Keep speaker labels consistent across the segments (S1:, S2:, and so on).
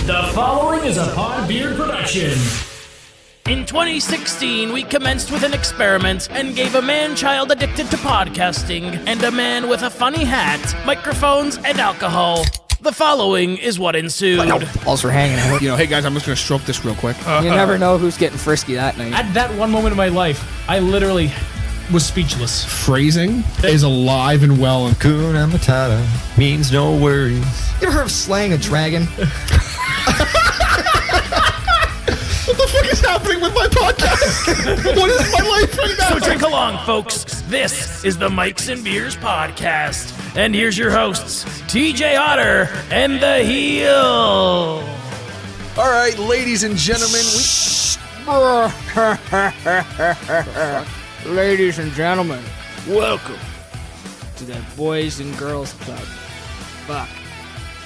S1: The following is a Pod Beard production.
S2: In 2016, we commenced with an experiment and gave a man-child addicted to podcasting and a man with a funny hat, microphones, and alcohol. The following is what ensued.
S3: Balls were hanging out.
S4: Hey guys, I'm just gonna stroke this real quick.
S3: You never know who's getting frisky that night.
S1: At that one moment in my life, I literally was speechless.
S4: Phrasing is alive and well. And
S5: Hakuna Matata means no worries.
S3: You ever heard of slaying a dragon?
S4: what the fuck is happening with my podcast? What is my life right now?
S2: So drink along, folks. This is the Mikes and Beers podcast. And here's your hosts, TJ Otter and the Heel.
S4: All right, ladies and gentlemen,
S3: Ladies and gentlemen, welcome to the Boys and Girls Club. Fuck.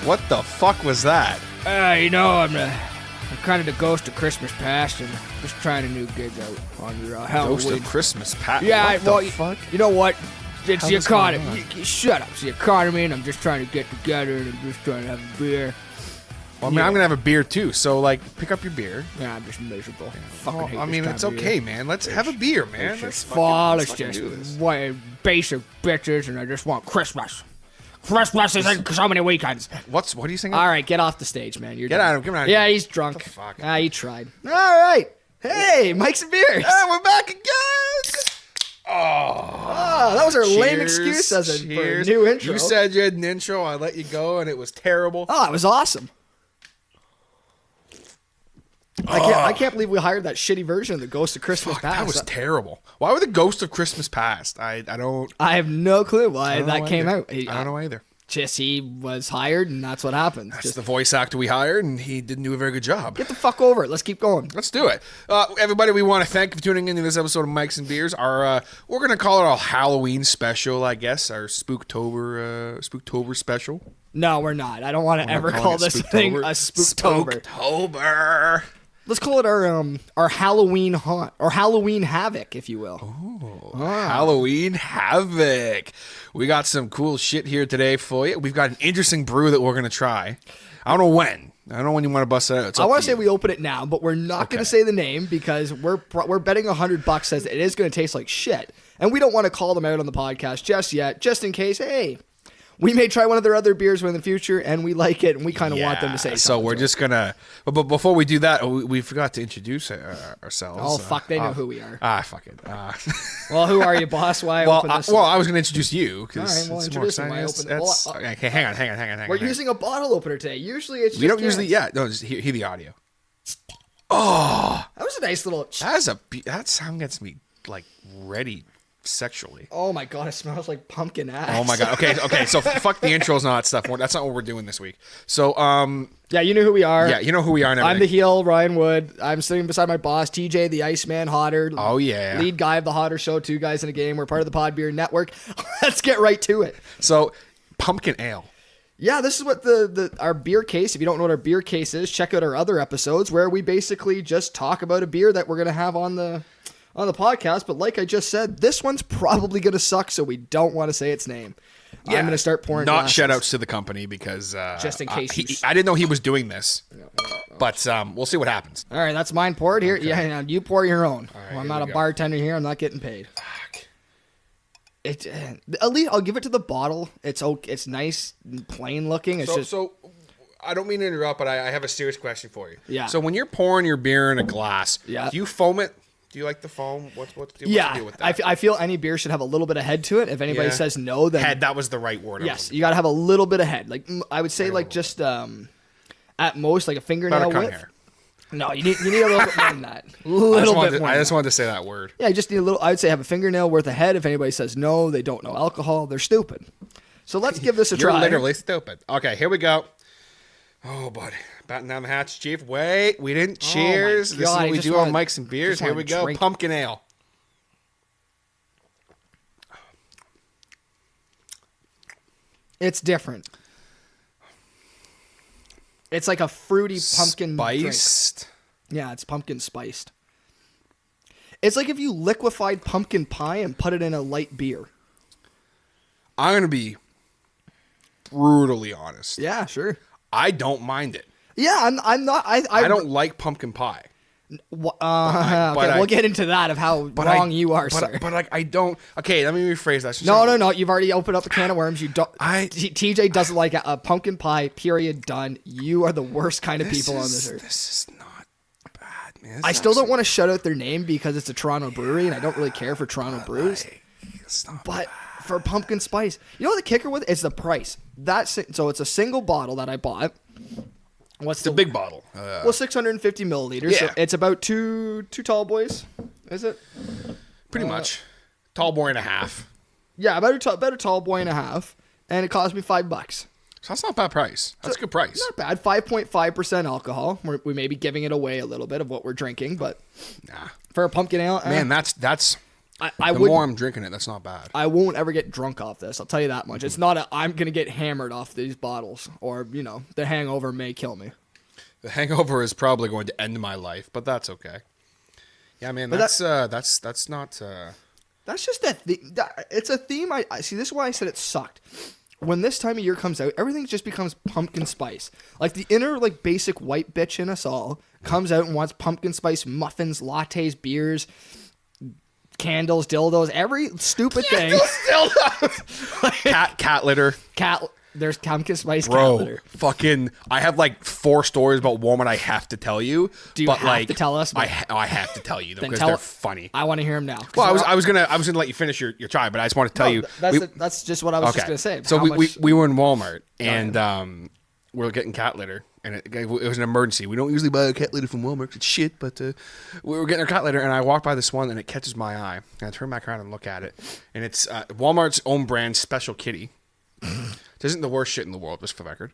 S5: What the fuck was that?
S3: I'm kind of the ghost of Christmas past and just trying a new gig out on your Halloween.
S5: Ghost of Christmas past.
S3: Yeah,
S5: what
S3: well,
S5: the fuck?
S3: You know what? It's
S5: How's
S3: the
S5: this going
S3: economy. Shut up. It's the economy, and I'm just trying to get together, and I'm just trying to have a beer.
S5: Well, I mean, I'm gonna have a beer too. So, like, pick up your beer.
S3: Yeah, I'm just miserable.
S5: Well,
S3: Hate
S5: I
S3: this
S5: mean,
S3: time
S5: it's
S3: of
S5: okay,
S3: year.
S5: man. Let's have a beer, man.
S3: It's
S5: Let's
S3: just
S5: fucking-
S3: fall.
S5: let's
S3: It's
S5: fucking do
S3: just
S5: this.
S3: white basic bitches, and I just want Christmas. Christmas is in so many weekends.
S5: What are you saying?
S3: All right, get off the stage, man. You're
S5: Get
S3: done.
S5: out of him. Come on.
S3: Yeah, he's drunk.
S5: What the fuck?
S3: Ah, he tried. All right. Hey, Mike's and Beers.
S5: Ah, we're back again.
S3: Oh, that was our lame
S5: Cheers,
S3: excuse as a for a
S5: cheers.
S3: new intro.
S5: You said you had an intro. I let you go, and it was terrible.
S3: Oh, it was awesome. I can't believe we hired that shitty version of the Ghost of Christmas
S5: Fuck,
S3: Past.
S5: that was terrible. Why were the Ghost of Christmas Past? I don't.
S3: I have no clue why
S5: I don't
S3: that
S5: know
S3: came
S5: either.
S3: out.
S5: I don't know either.
S3: Just he was hired, and that's what happened.
S5: That's
S3: Just
S5: the voice actor we hired, and he didn't do a very good job.
S3: get the fuck over it. Let's keep going.
S5: Let's do it. Everybody, we want to thank you for tuning into this episode of Mikes and Beers. We're going to call it our Halloween special, I guess. Our Spooktober special.
S3: No, we're not. I don't want to ever
S5: calling
S3: call
S5: it
S3: this thing a
S5: Spooktober.
S3: Spooktober.
S5: Spooktober.
S3: Let's call it our Halloween haunt or Halloween havoc, if you will.
S5: Halloween Havoc. We got some cool shit here today for you. We've got an interesting brew that we're going to try. I don't know when. I don't know when you want to bust it out. It's
S3: I
S5: up
S3: want
S5: to
S3: to say
S5: you.
S3: we open it now, but we're not going to say the name because we're betting $100 says it is going to taste like shit, and we don't want to call them out on the podcast just yet, just in case. Hey, we may try one of their other beers in the future, and we like it, and we kind of want them to say something.
S5: So we're just going to... But before we do that, we forgot to introduce ourselves.
S3: Oh, fuck, they know who we are.
S5: Fuck it.
S3: Well, who are you, boss? Why
S5: Well,
S3: open this?
S5: I was going to introduce you
S3: All
S5: because
S3: right, well,
S5: it's more
S3: introduce him.
S5: exciting.
S3: I open-
S5: Okay, hang on.
S3: We're using a bottle opener today. Usually it's just
S5: We don't
S3: cans.
S5: usually... Yeah, no, just hear the audio.
S3: That was a nice little...
S5: That sound gets me, like, ready sexually.
S3: Oh, my God, it smells like pumpkin ass.
S5: Oh, my God. Okay, so fuck the intros and all that stuff. That's not what we're doing this week. So,
S3: Yeah, you know who we are.
S5: yeah, you know who we are and
S3: I'm the
S5: everything.
S3: heel, Ryan Wood. I'm sitting beside my boss, TJ, the Iceman Hodder.
S5: Oh, yeah.
S3: Lead guy of the Hodder Show, 2 guys in a game. We're part of the Pod Beer Network. Let's get right to it.
S5: So, pumpkin ale.
S3: Yeah, this is what our beer case, if you don't know what our beer case is, check out our other episodes where we basically just talk about a beer that we're going to have on the podcast. But like I just said, this one's probably going to suck, so we don't want to say its name.
S5: Yeah,
S3: I'm going to start pouring
S5: Not
S3: glasses.
S5: shout outs to the company because...
S3: Just in case
S5: I didn't know he was doing this. But we'll see what happens.
S3: All right, that's mine poured here.
S5: Okay.
S3: Yeah, now you pour your own.
S5: right,
S3: Well, I'm
S5: here
S3: not
S5: we
S3: a
S5: go.
S3: bartender here. I'm not getting paid. At least I'll give it to the bottle. It's nice and plain looking. It's just
S5: So I don't mean to interrupt, but I have a serious question for you.
S3: Yeah.
S5: So when you're pouring your beer in a glass,
S3: Yeah.
S5: do you foam it? Do you like the foam? What's the deal
S3: yeah.
S5: with that?
S3: I feel any beer should have a little bit of head to it. If anybody
S5: Yeah.
S3: says no, then
S5: Head, that was the right word.
S3: yes, you got to have a little bit of head. Like I would say, like just at most like a fingernail
S5: About a cunt
S3: width.
S5: hair.
S3: No, you need a little bit more than that. A little bit more.
S5: I
S3: than
S5: just
S3: that.
S5: wanted to say that word.
S3: Yeah, you just need a little. I would say have a fingernail worth of head. If anybody says no, they don't know alcohol. They're stupid. So let's give this a
S5: You're
S3: try.
S5: literally stupid. Okay, here we go. Oh, buddy. Batten down the hatch, Chief. Wait, we didn't cheers. This is
S3: God,
S5: what
S3: I
S5: we
S3: just
S5: do
S3: wanna-
S5: on Mikes and Beers.
S3: just
S5: Here
S3: wanna
S5: we go.
S3: drink.
S5: Pumpkin ale.
S3: It's different. It's like a fruity pumpkin drink.
S5: Spiced.
S3: Yeah, it's pumpkin spiced. It's like if you liquefied pumpkin pie and put it in a light beer.
S5: I'm going to be brutally honest.
S3: Yeah, sure.
S5: I don't mind it.
S3: Yeah, I'm not.
S5: I don't like pumpkin pie.
S3: Okay, we'll get into that of how wrong you are, sir.
S5: But like I don't. Okay, let me rephrase that.
S3: No. You've already opened up a can of worms. You don't. TJ doesn't like a pumpkin pie. Period. Done. You are the worst kind of people on this earth.
S5: This is not bad, man.
S3: I still don't want to shout out their name because it's a Toronto brewery, and I don't really care for Toronto brews. But for pumpkin spice, you know what the kicker with it? It's the price. So it's a single bottle that I bought. What's
S5: the big bottle?
S3: Well, 650 milliliters.
S5: Yeah.
S3: So it's about two tall boys. Is it?
S5: Pretty much. Tall boy and a half.
S3: Yeah, about a tall boy and a half, and it cost me $5.
S5: So that's not a bad price. That's a good price.
S3: Not bad. 5.5% alcohol. We may be giving it away a little bit of what we're drinking, but
S5: nah.
S3: For a pumpkin ale,
S5: man, that's. The more I'm drinking it, that's not bad.
S3: I won't ever get drunk off this. I'll tell you that much. It's not I'm going to get hammered off these bottles, or the hangover may kill me.
S5: The hangover is probably going to end my life, but that's okay. Yeah, man, but that's not.
S3: That's just it's a theme. I see. This is why I said it sucked. When this time of year comes out, everything just becomes pumpkin spice. Like the inner, basic white bitch in us all comes out and wants pumpkin spice muffins, lattes, beers, candles, dildos, every stupid thing.
S5: Dildos. cat litter.
S3: There's pumpkin spice cat
S5: Bro,
S3: litter.
S5: fucking, I have 4 stories about Walmart I have to tell you.
S3: Do you have to tell us?
S5: I have to tell you them because they're funny.
S3: I want to hear them now.
S5: Well, I was gonna let you finish your try, but I just want to tell you.
S3: That's just what I was just gonna say.
S5: So we were in Walmart and we were getting cat litter. And it was an emergency. We don't usually buy a cat litter from Wal-Mart. It's shit, but we were getting our cat litter, and I walked by this one, and it catches my eye. And I turn back around and look at it, and it's Walmart's own brand, Special Kitty. It isn't the worst shit in the world, just for the record.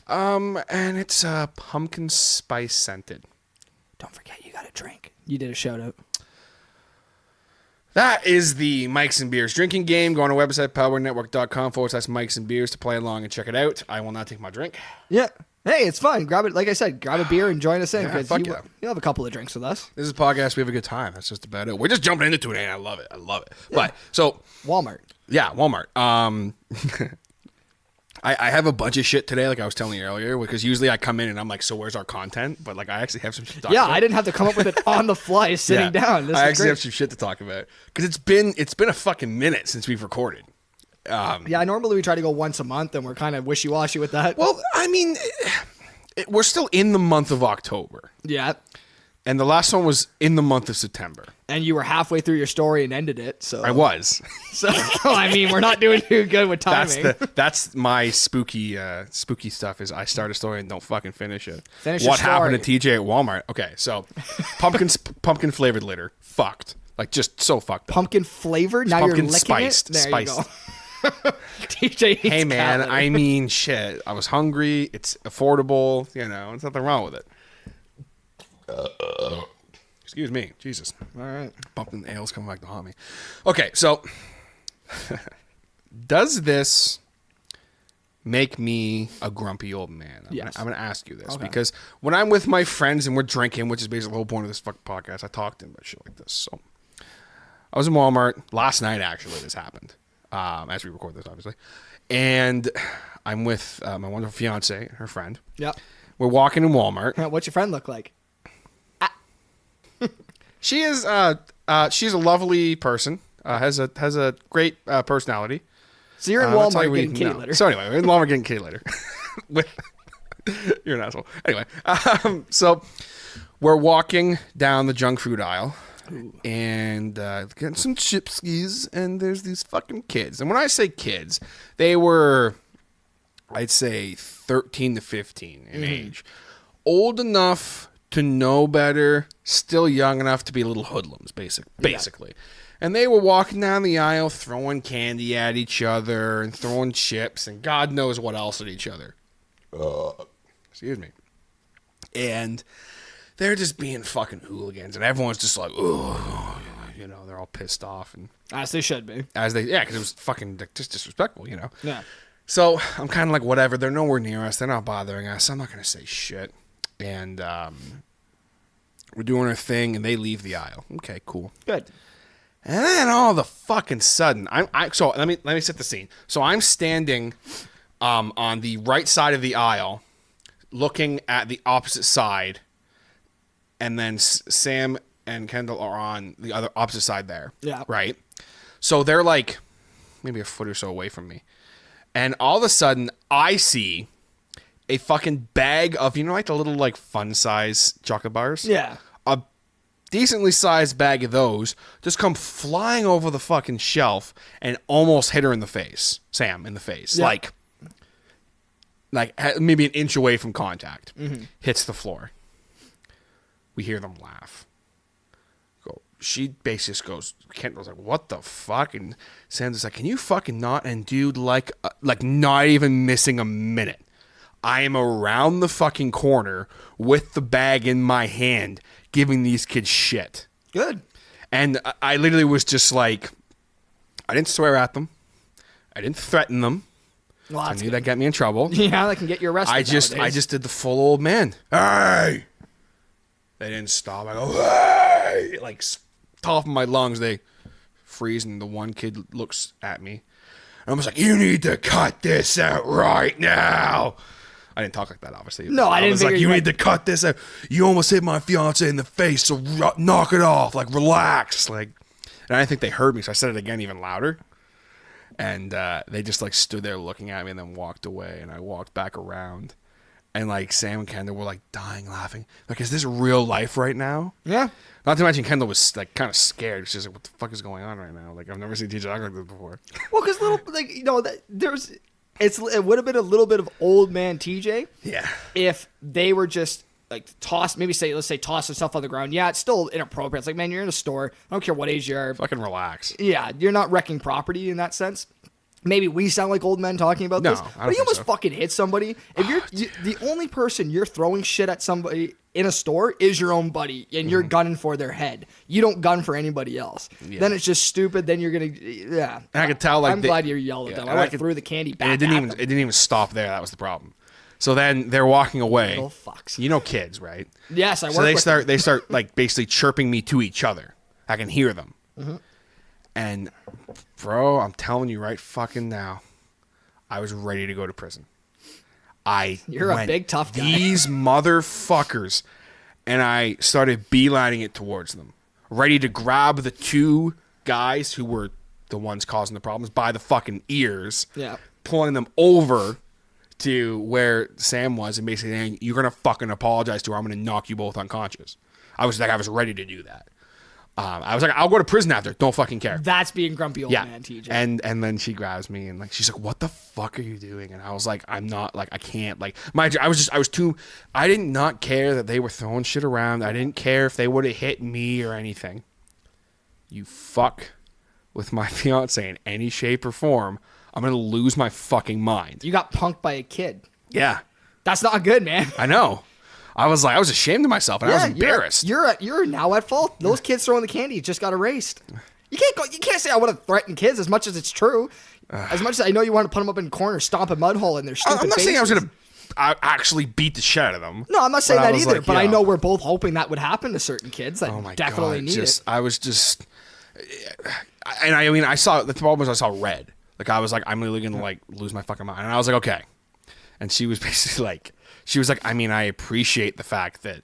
S5: And it's pumpkin spice scented.
S3: Don't forget, you got a drink. You did a shout out.
S5: That is the Mikes and Beers drinking game. Go on our website, powernetwork.com/Mikes and Beers to play along and check it out. I will not take my drink.
S3: Yeah. Hey, it's fun. Grab it. Like I said, grab a beer and join us in because
S5: yeah,
S3: you'll have a couple of drinks with us.
S5: This is a podcast. We have a good time. That's just about it. We're just jumping into it, and I love it. Yeah. But so
S3: Walmart.
S5: Yeah, Walmart. I have a bunch of shit today, like I was telling you earlier, because usually I come in and I'm like, so where's our content? But I actually have some shit to talk about.
S3: I didn't have to come up with it on the fly sitting down.
S5: I actually have some shit to talk about because it's been a fucking minute since we've recorded.
S3: Normally we try to go once a month, and we're kind of wishy-washy with that.
S5: Well, I mean, we're still in the month of October.
S3: Yeah. And
S5: the last one was in the month of September.
S3: And you were halfway through your story and ended it. So
S5: I was.
S3: So I mean, we're not doing too good with timing.
S5: That's my spooky stuff. Is I start a story and don't fucking finish it.
S3: What
S5: happened to TJ at Walmart? Okay, so pumpkin flavored litter, fucked. Just so fucked up.
S3: Pumpkin flavored. Now
S5: pumpkin
S3: you're licking
S5: spiced.
S3: It? There
S5: spiced.
S3: you go. TJ eats
S5: hey man,
S3: cat litter.
S5: I mean shit. I was hungry. It's affordable. There's nothing wrong with it. Excuse me. Jesus.
S3: All right.
S5: Pumpkin ale's coming back to haunt me. Okay, so does this make me a grumpy old man?
S3: Yes.
S5: I'm going to ask you this because when I'm with my friends and we're drinking, which is basically the whole point of this fucking podcast, I talk to them about shit like this. So I was in Walmart last night, actually, this happened. As we record this, obviously. And I'm with my wonderful fiance and her friend.
S3: Yep.
S5: We're walking in Walmart.
S3: What's your friend look like?
S5: She is she's a lovely person. Has a great personality.
S3: So you're in Walmart getting kitty litter.
S5: So anyway, we're in Walmart getting kitty litter. You're an asshole. Anyway, so we're walking down the junk food aisle. Ooh. And getting some chipskis, and there's these fucking kids. And when I say kids, they were, I'd say, 13 to 15 in age. Old enough to know better, still young enough to be little hoodlums, basically. And they were walking down the aisle throwing candy at each other and throwing chips and God knows what else at each other. Excuse me. And they're just being fucking hooligans, and everyone's just like, ooh, they're all pissed off. And
S3: as they should be.
S5: Because it was fucking just disrespectful,
S3: Yeah.
S5: So I'm kind of like, whatever, they're nowhere near us, they're not bothering us, I'm not going to say shit. And we're doing our thing, and they leave the aisle. Okay, cool.
S3: Good.
S5: And then all of a fucking sudden, so let me set the scene. So I'm standing on the right side of the aisle, looking at the opposite side, and then Sam and Kendall are on the other opposite side there.
S3: Yeah.
S5: Right? So they're like maybe a foot or so away from me. And all of a sudden, I see a fucking bag of, like the little like fun size chocolate bars?
S3: Yeah.
S5: A decently sized bag of those just come flying over the fucking shelf and almost hit her in the face. Sam in the face.
S3: Yeah.
S5: Like maybe an inch away from contact. Hits the floor. We hear them laugh. She basically just goes, Kendall's like, what the fuck? And Sam's just like, can you fucking not? And dude, like not even missing a minute. I am around the fucking corner with the bag in my hand, giving these kids shit.
S3: Good.
S5: And I literally was just like, I didn't swear at them. I didn't threaten them.
S3: Well,
S5: I knew that got me in trouble.
S3: Yeah, that can get you arrested.
S5: I just did the full old man. Hey! They didn't stop. I go, hey! Like, top of my lungs, they freeze, and the one kid looks at me. And I was like, you need to cut this out right now. I didn't talk like that, obviously.
S3: No, I didn't
S5: was like, you need to cut this out. You almost hit my fiance in the face, so knock it off. Like, relax. Like, and I didn't think they heard me, so I said it again even louder. And they just, like, stood there looking at me and then walked away. And I walked back around. And, like, Sam and Kendall were, like, dying laughing. Like, is this real life right now?
S3: Yeah.
S5: Not to mention Kendall was, like, kind of scared. She's like, what the fuck is going on right now? Like, I've never seen TJ act like this before.
S3: Well, because it would have been a little bit of old man TJ.
S5: Yeah.
S3: If they were just, like, let's say toss the stuff on the ground. Yeah, it's still inappropriate. It's like, man, you're in a store. I don't care what age you are.
S5: Fucking relax.
S3: Yeah, you're not wrecking property in that sense. Maybe we sound like old men talking about this, but you almost fucking hit somebody. If the only person you're throwing shit at somebody in a store is your own buddy, and you're gunning for their head. You don't gun for anybody else. Yeah. Then it's just stupid. Then you're gonna,
S5: And I could tell, like,
S3: I'm glad you yelled at them. I went through the candy back.
S5: And it didn't even stop there. That was the problem. So then they're walking away.
S3: Little fucks.
S5: You know kids, right?
S3: Yes, I work
S5: So they
S3: with
S5: start they start like basically chirping me to each other. I can hear them. And bro, I'm telling you right fucking now, I was ready to go to prison.
S3: You're a big tough guy.
S5: These motherfuckers. And I started beelining it towards them. Ready to grab the two guys who were the ones causing the problems by the fucking ears.
S3: Yeah.
S5: Pulling them over to where Sam was and basically saying, you're going to fucking apologize to her. I'm going to knock you both unconscious. I was ready to do that. I was like, I'll go to prison after. Don't fucking care.
S3: That's being grumpy old man, TJ.
S5: And then she grabs me and like she's like, what the fuck are you doing? And I was like, I'm not, like, I can't, like, I did not care that they were throwing shit around. I didn't care if they would have hit me or anything. You fuck with my fiance in any shape or form, I'm gonna lose my fucking mind.
S3: You got punked by a kid.
S5: Yeah.
S3: That's not good, man.
S5: I know. I was ashamed of myself, and I was embarrassed.
S3: You're now at fault. Those kids throwing the candy just got erased. You can't say I would have threatened kids as much as it's true. As much as I know you want to put them up in the corner, stomp a mud hole in their stupid
S5: I'm not
S3: faces.
S5: saying I was going to actually beat the shit out of them.
S3: No, I'm not saying that either.
S5: Like,
S3: but I know we're both hoping that would happen to certain kids that definitely need it.
S5: I was just, and I mean, I saw the problem was I saw red. Like I was like, I'm really going to like lose my fucking mind, and I was like, okay. And she was basically like, I mean, I appreciate the fact that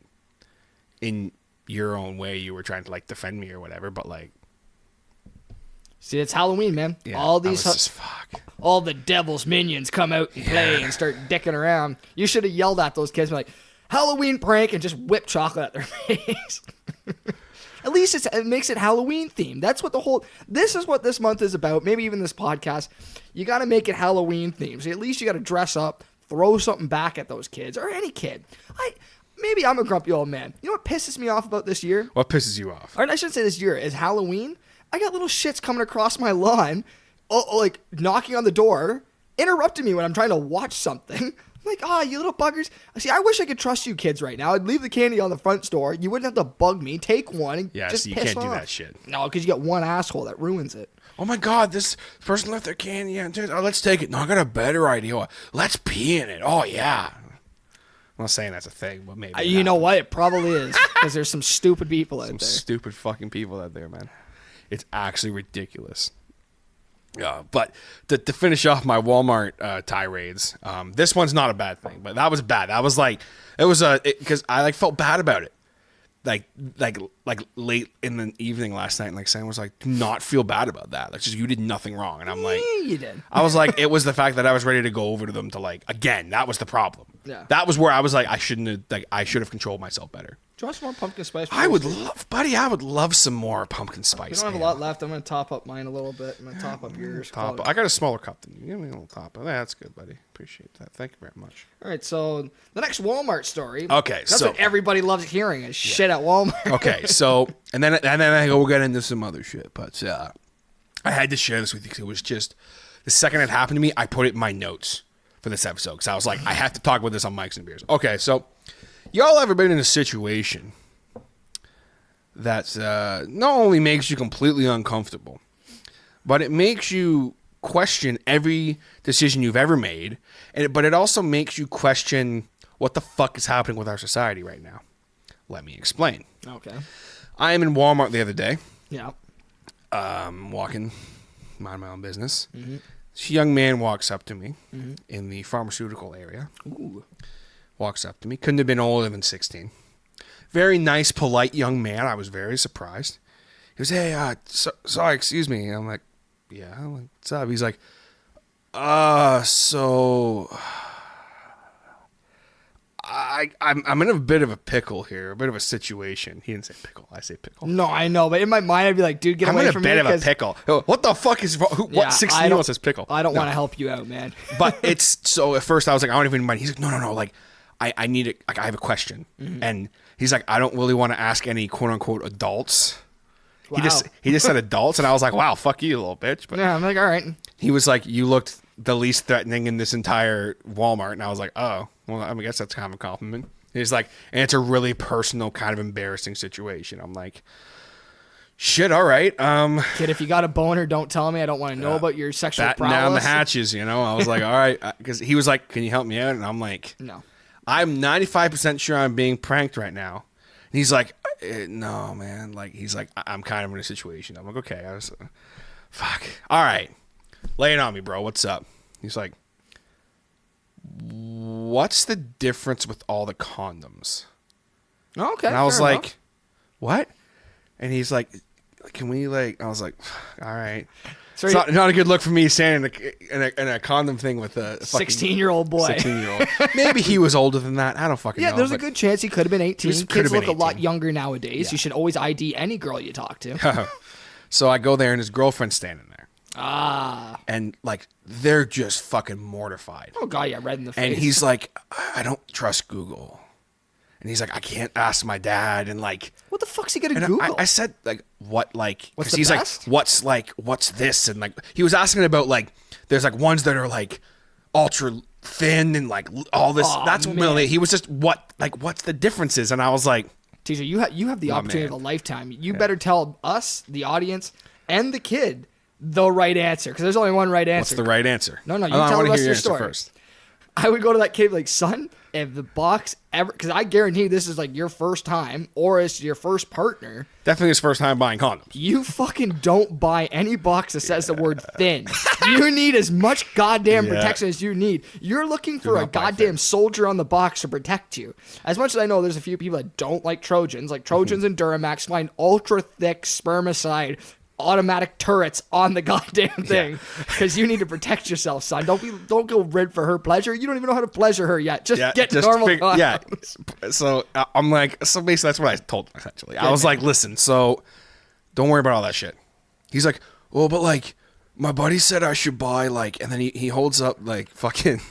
S5: in your own way you were trying to like defend me or whatever, but like,
S3: see, it's Halloween, man.
S5: yeah,
S3: All these
S5: fuck.
S3: All the devil's minions come out and play and start dicking around. You should have yelled at those kids, like, Halloween prank, and just whip chocolate at their face. At least it makes it Halloween themed. That's what this is what this month is about. Maybe even this podcast. You got to make it Halloween themed. So at least you got to dress up, throw something back at those kids or any kid. Maybe I'm a grumpy old man. You know what pisses me off about this year?
S5: What pisses you off?
S3: Or I shouldn't say this year. Is Halloween. I got little shits coming across my lawn, like knocking on the door, interrupting me when I'm trying to watch something. I'm like, you little buggers. See, I wish I could trust you kids right now. I'd leave the candy on the front door. You wouldn't have to bug me. Take one and just
S5: so you
S3: piss
S5: can't do
S3: off.
S5: that shit.
S3: No, because you got one asshole that ruins it.
S5: Oh my God, this person left their candy and let's take it. No, I got a better idea. Let's pee in it. Oh yeah. I'm not saying that's a thing, but maybe.
S3: You know what? It probably is, because there's some stupid people out there.
S5: Some stupid fucking people out there, man. It's actually ridiculous. But to finish off my Walmart tirades, this one's not a bad thing, but that was bad. That was like, because I like felt bad about it. Like late in the evening last night, and like Sam was like, do not feel bad about that. Like, just you did nothing wrong. And I'm like,
S3: you did.
S5: I was like, it was the fact that I was ready to go over to them to like, again, that was the problem.
S3: Yeah.
S5: That was where I was like, I should have controlled myself better.
S3: Do you want some more pumpkin spice?
S5: I would love some more pumpkin spice.
S3: We don't have a lot left. I'm going to top up mine a little bit. I'm going to top up yours.
S5: I got a smaller cup than you. Give me a little top up. That's good, buddy. Appreciate that. Thank you very much.
S3: All right, so the next Walmart story.
S5: Okay,
S3: that's
S5: so
S3: what everybody loves hearing is shit at Walmart.
S5: Okay, so and then I go, we'll get into some other shit, but I had to share this with you because it was just the second it happened to me, I put it in my notes for this episode because I was like, I have to talk about this on Mike's and Beers. Okay, so y'all ever been in a situation that not only makes you completely uncomfortable, but it makes you question every decision you've ever made, but it also makes you question what the fuck is happening with our society right now? Let me explain.
S3: Okay.
S5: I am in Walmart the other day.
S3: Yeah.
S5: Walking, mind my own business. Mm-hmm. This young man walks up to me in the pharmaceutical area.
S3: Ooh.
S5: Walks up to me. Couldn't have been older than 16. Very nice, polite young man. I was very surprised. He goes, hey, sorry, excuse me. I'm like, yeah, I'm like, what's up? He's like, so I'm in a bit of a pickle here, a bit of a situation. He didn't say pickle. I say pickle.
S3: No, I know, but in my mind, I'd be like, dude, get away from me.
S5: I'm in a bit of a pickle. What the fuck is wrong? What 16-year-old says pickle?
S3: I don't want to help you out, man.
S5: But it's, so at first I was like, I don't even mind. He's like, no, like, I need it. Like, I have a question. Mm-hmm. And he's like, I don't really want to ask any quote unquote adults. Wow. He just said adults, and I was like, wow, fuck you, little bitch. But
S3: yeah, I'm like, all right.
S5: He was like, you looked the least threatening in this entire Walmart, and I was like, oh, well, I guess that's kind of a compliment. He's like, and it's a really personal, kind of embarrassing situation. I'm like, shit, all right.
S3: Kid, if you got a boner, don't tell me. I don't want to know about your sexual prowess.
S5: Batten down the hatches, you know. I was like, all right, because he was like, can you help me out? And I'm like,
S3: no.
S5: I'm 95% sure I'm being pranked right now. And he's like, no, man. Like, he's like, I'm kind of in a situation. I'm like, okay. Fuck. All right. Lay it on me, bro. What's up? He's like, what's the difference with all the condoms?
S3: Okay.
S5: And I was like, what? And he's like, can we like, I was like, all right. So it's not a good look for me standing in a condom thing with a
S3: 16-year-old boy.
S5: 16-year-old. Maybe he was older than that. I don't fucking know.
S3: Yeah, there's a good chance he could have been 18. Kids look
S5: 18.
S3: a lot younger nowadays.
S5: Yeah.
S3: You should always ID any girl you talk to.
S5: So I go there and his girlfriend's standing there.
S3: Ah.
S5: And like, they're just fucking mortified.
S3: Oh, God, yeah, red in the face.
S5: And he's like, I don't trust Google. And he's like, I can't ask my dad. And like,
S3: what the fuck's he gonna Google?
S5: I said, like, what, like,
S3: what's the
S5: he's
S3: best?
S5: like, what's this? And like, he was asking about like, there's like ones that are like ultra thin and like all this.
S3: Oh,
S5: that's what really, he was just, what's the differences? And I was like,
S3: teacher, you have the opportunity of a lifetime. You better tell us, the audience, and the kid the right answer, because there's only one right answer.
S5: What's the right answer?
S3: No, you tell the rest of your story
S5: first.
S3: I would go to that kid like, son, if the box ever, because I guarantee this is like your first time or it's your first partner.
S5: Definitely his first time buying condoms.
S3: You fucking don't buy any box that says the word thin. You need as much goddamn protection as you need. You're looking for a goddamn soldier on the box to protect you. As much as I know there's a few people that don't like Trojans, like Trojans and Duramax find ultra thick spermicide automatic turrets on the goddamn thing because you need to protect yourself, son. Don't go rid for her pleasure. You don't even know how to pleasure her yet. Just get normal condoms.
S5: Yeah. So I'm like, so basically that's what I told him essentially. I was like, listen, so don't worry about all that shit. He's like, well, but like my buddy said I should buy like, and then he holds up like fucking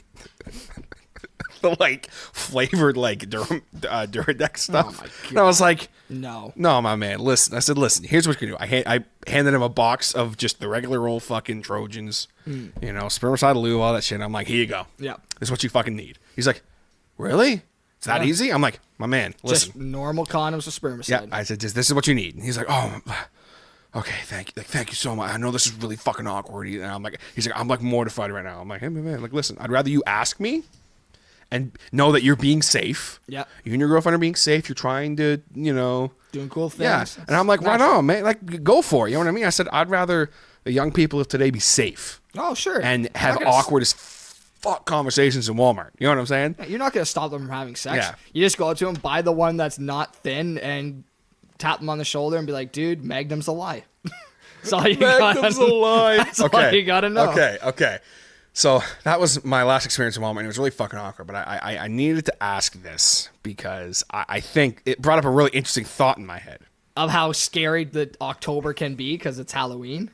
S5: the like flavored like Duradex stuff.
S3: Oh my God.
S5: And I was like,
S3: no,
S5: my man. Listen, I said, listen. Here's what you can do. I handed him a box of just the regular old fucking Trojans, you know, spermicidal lube, all that shit. I'm like, here you go.
S3: Yeah,
S5: this is what you fucking need. He's like, really? It's that easy? I'm like, my man, listen.
S3: Just normal condoms with spermicide.
S5: Yeah, I said, just this is what you need. And he's like, oh, okay, thank you so much. I know this is really fucking awkward. And I'm like, he's like, I'm like mortified right now. I'm like, hey man, like listen, I'd rather you ask me and know that you're being safe.
S3: Yeah. You
S5: and your girlfriend are being safe. You're trying to, you know,
S3: doing cool things.
S5: Yeah. And I'm like, right on, man. Like, go for it. You know what I mean? I said, I'd rather the young people of today be safe
S3: Oh, sure.
S5: and have
S3: Not gonna
S5: awkward as fuck conversations in Walmart. You know what I'm saying?
S3: You're not going to stop them from having sex.
S5: Yeah.
S3: You just go up to them, buy the one that's not thin, and tap them on the shoulder and be like, dude, Magnum's a lie. That's all you
S5: Magnum's a lie.
S3: That's all you got to know.
S5: Okay. So that was my last experience in Walmart. And it was really fucking awkward, but I needed to ask this because I think it brought up a really interesting thought in my head.
S3: Of how scary the October can be because it's Halloween.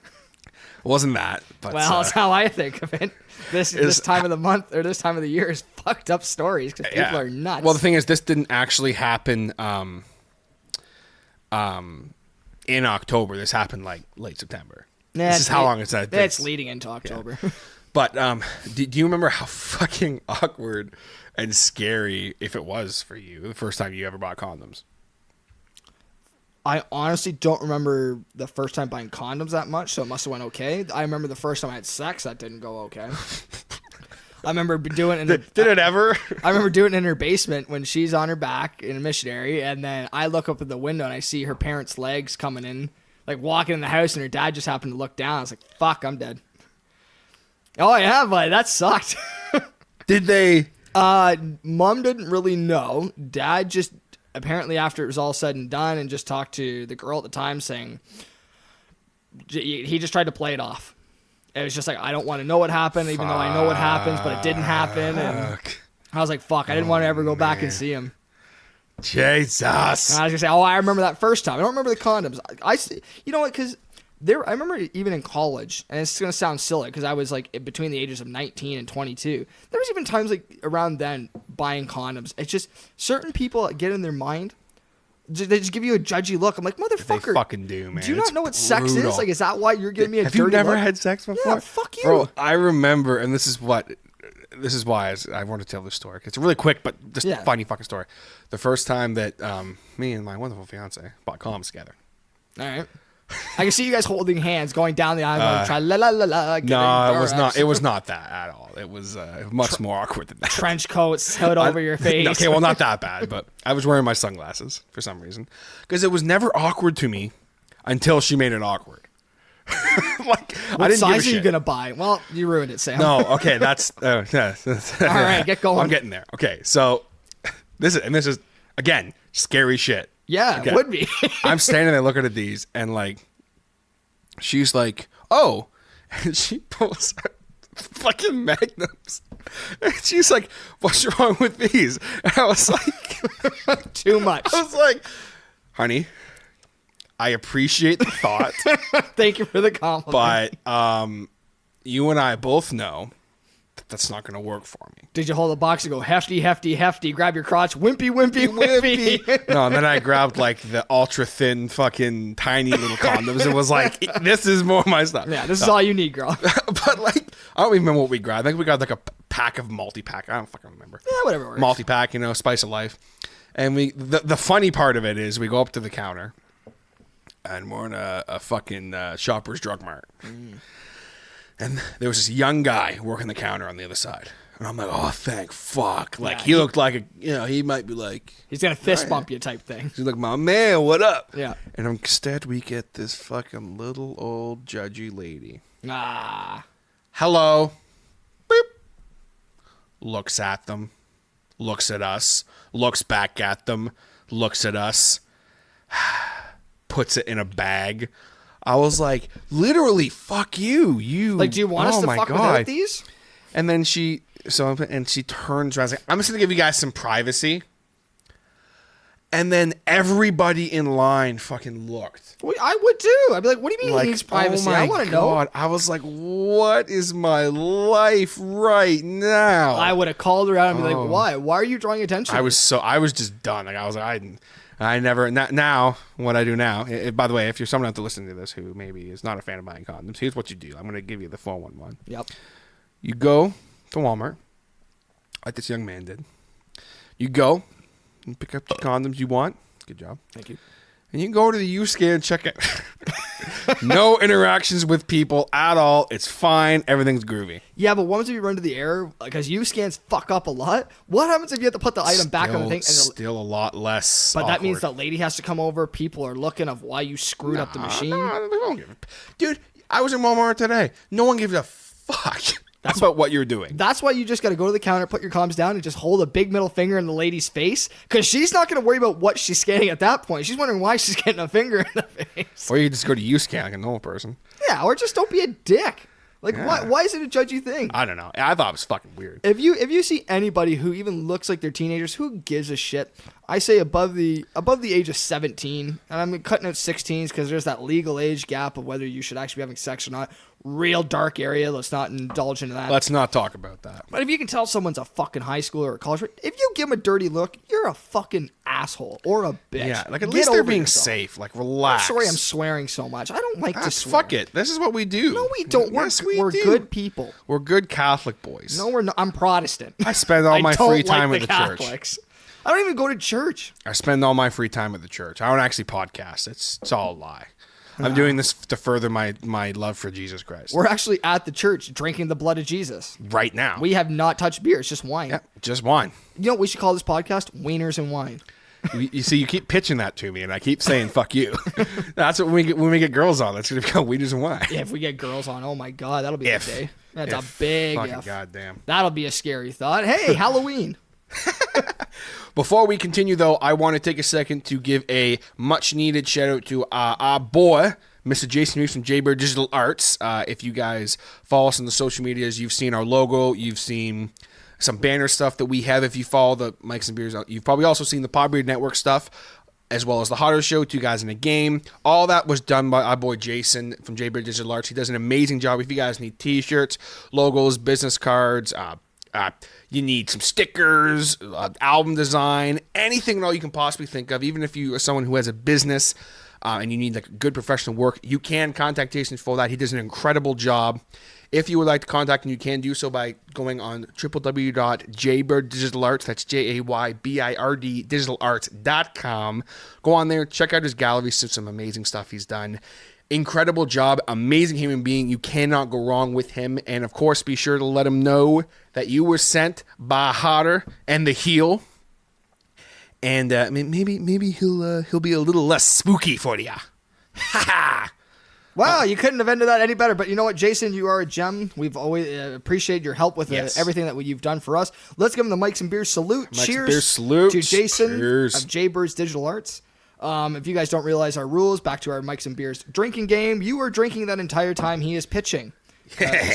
S5: It wasn't that, but
S3: Well, that's how I think of it. This time of the month or this time of the year is fucked up stories because people are nuts.
S5: Well, the thing is, this didn't actually happen in October. This happened like late September. This is how long it's at.
S3: It's leading into October.
S5: Yeah. But do you remember how fucking awkward and scary, if it was for you, the first time you ever bought condoms?
S3: I honestly don't remember the first time buying condoms that much, so it must have went okay. I remember the first time I had sex, that didn't go okay. I remember doing it.
S5: Did it ever?
S3: I remember doing it in her basement when she's on her back in a missionary, and then I look up at the window and I see her parents' legs coming in, like walking in the house, and her dad just happened to look down. I was like, "Fuck, I'm dead." Oh yeah, but that sucked.
S5: Did they?
S3: Mom didn't really know. Dad just apparently after it was all said and done and just talked to the girl at the time saying he just tried to play it off. It was just like, I don't want to know what happened, even though I know what happens, but it didn't happen. And I was like, fuck, I didn't want to ever go back and see him.
S5: Jesus.
S3: And I was going to say, I remember that first time. I don't remember the condoms. You know what, because I remember even in college, and it's going to sound silly because I was like between the ages of 19 and 22. There was even times like around then buying condoms. It's just certain people get in their mind, they just give you a judgy look. I'm like, motherfucker.
S5: They fucking do, man.
S3: Do you not know what sex
S5: brutal.
S3: is? Like, is that why you're giving me a
S5: Have
S3: dirty
S5: you never
S3: look?
S5: had sex before?
S3: Yeah, fuck you.
S5: Bro, I remember, and this is why I want to tell this story. It's really quick, but just a funny fucking story. The first time that me and my wonderful fiance bought condoms together.
S3: All right. I can see you guys holding hands, going down the aisle, try la la la la.
S5: No, it was not. It was not that at all. It was much more awkward than that.
S3: Trench coats held over your face.
S5: Okay, well, not that bad, but I was wearing my sunglasses for some reason because it was never awkward to me until she made it awkward. Like,
S3: what
S5: I didn't
S3: size
S5: give a
S3: are you gonna buy? Well, you ruined it, Sam.
S5: No, okay, that's all
S3: right. Get going.
S5: I'm getting there. Okay, so this is again scary shit.
S3: Yeah,
S5: Okay.
S3: it would be.
S5: I'm standing there looking at these, and like, she's like, "Oh," and she pulls out fucking magnums, and she's like, "What's wrong with these?" And I was like,
S3: Too much.
S5: I was like, "Honey, I appreciate the thought,
S3: Thank you for the compliment.
S5: but you and I both know that that's not going to work for me."
S3: Did you hold the box and go hefty, hefty, hefty? Grab your crotch, wimpy, wimpy, wimpy.
S5: No, and then I grabbed like the ultra thin, fucking tiny little condoms. It was like, this is more my stuff.
S3: Yeah, this is all you need, girl.
S5: But like, I don't even remember what we grabbed. I think we got like a pack of multi-pack. I don't fucking remember.
S3: Yeah, whatever works.
S5: Multi-pack, spice of life. And the funny part of it is we go up to the counter and we're in a fucking Shoppers Drug Mart. And there was this young guy working the counter on the other side. And I'm like, oh, thank fuck. Like,
S3: Yeah,
S5: he looked like he might be like...
S3: He's gonna fist bump you type thing.
S5: He's like, my man, what up?
S3: Yeah.
S5: And instead we get this fucking little old judgy lady.
S3: Ah.
S5: Hello. Beep. Looks at them. Looks at us. Looks back at them. Looks at us. Puts it in a bag. I was like, literally, fuck you.
S3: Like, do you want us to fuck without these?
S5: And then she turns around. Like, I'm just gonna give you guys some privacy. And then everybody in line fucking looked.
S3: Well, I would too. I'd be like, what do you mean
S5: Like,
S3: he needs privacy?
S5: oh my
S3: I want to know.
S5: I was like, what is my life right now?
S3: I would have called her out and be like, why? Why are you drawing attention?
S5: I was just done. Like, I was like, I never, now, what I do now, by the way, if you're someone out there listening to this who maybe is not a fan of buying condoms, here's what you do. I'm going to give you the 411.
S3: Yep.
S5: You go to Walmart, like this young man did. You go and pick up the condoms you want. Good job.
S3: Thank you.
S5: And you can go to the U-Scan, check it. No interactions with people at all. It's fine. Everything's groovy.
S3: Yeah, but once you run to the air, because U-Scans fuck up a lot, what happens if you have to put the item back on the thing? And
S5: Still a lot less
S3: but that means
S5: awkward.
S3: the lady has to come over. People are looking of why you screwed up the machine.
S5: Nah, they don't give a... Dude, I was in Wal-Mart today. No one gives a fuck about what you're doing.
S3: That's why you just got to go to the counter, put your comms down, and just hold a big middle finger in the lady's face, because she's not going to worry about what she's scanning at that point. She's wondering why she's getting a finger in the face.
S5: Or you just go to U-Scan like a normal person.
S3: Yeah, or just don't be a dick. Like, why is it a judgy thing?
S5: I don't know. I thought it was fucking weird.
S3: If you see anybody who even looks like they're teenagers, who gives a shit? I say above the age of 17, and I'm cutting out 16s because there's that legal age gap of whether you should actually be having sex or not. Real dark area. Let's not indulge into that.
S5: Let's not talk about that.
S3: But if you can tell someone's a fucking high schooler or a college, if you give them a dirty look, you're a fucking asshole or a bitch.
S5: Yeah, like at
S3: Get
S5: least they're
S3: over
S5: being
S3: yourself.
S5: safe. Like, relax.
S3: Sorry, I'm swearing so much. I don't like to swear.
S5: Fuck it. This is what we do.
S3: No, we don't.
S5: Yes,
S3: We're
S5: do.
S3: good people.
S5: We're good Catholic boys.
S3: No, we're not. I'm Protestant.
S5: I spend all my
S3: don't
S5: free
S3: like
S5: time
S3: the
S5: at the church.
S3: Catholics. I don't even go to church.
S5: I spend all my free time at the church. I don't actually podcast. It's all a lie. I'm doing this to further my love for Jesus Christ.
S3: We're actually at the church drinking the blood of Jesus.
S5: Right now.
S3: We have not touched beer. It's just wine.
S5: Yeah, just wine.
S3: You know what we should call this podcast? Wieners and wine.
S5: You see, you keep pitching that to me, and I keep saying "fuck you." That's what when we get girls on. That's gonna become Wieners and wine.
S3: Yeah, if we get girls on, oh my god, that'll be
S5: If.
S3: the day. That's
S5: If.
S3: a big
S5: fucking
S3: if.
S5: goddamn.
S3: That'll be a scary thought. Hey, Halloween.
S5: Before we continue, though, I want to take a second to give a much-needed shout-out to our boy, Mr. Jason Reeves from Jaybird Digital Arts. If you guys follow us on the social medias, you've seen our logo, you've seen some banner stuff that we have. If you follow the Mikes and Beers, you've probably also seen the Podbeard Network stuff, as well as the Hotter Show, Two Guys in a Game. All that was done by our boy Jason from Jaybird Digital Arts. He does an amazing job. If you guys need t-shirts, logos, business cards, you need some stickers, album design, anything at all you can possibly think of. Even if you are someone who has a business and you need like good professional work, you can contact Jason for that. He does an incredible job. If you would like to contact him, you can do so by going on www.jaybird.digitalarts. That's JAYBIRD digitalarts.com. Go on there, check out his gallery, see some amazing stuff he's done. Incredible job, amazing human being. You cannot go wrong with him. And of course, be sure to let him know that you were sent by Hotter and the Heel. And maybe he'll be a little less spooky for you. Ha ha!
S3: Wow, you couldn't have ended that any better. But you know what, Jason, you are a gem. We've always appreciated your help with everything that you've done for us. Let's give him the Mikes and Beers salute.
S5: Mikes
S3: Cheers
S5: and Beers salute.
S3: to Jason
S5: Cheers.
S3: of Jaybirds Digital Arts. If you guys don't realize our rules, back to our Mikes and Beers drinking game. You were drinking that entire time he is pitching.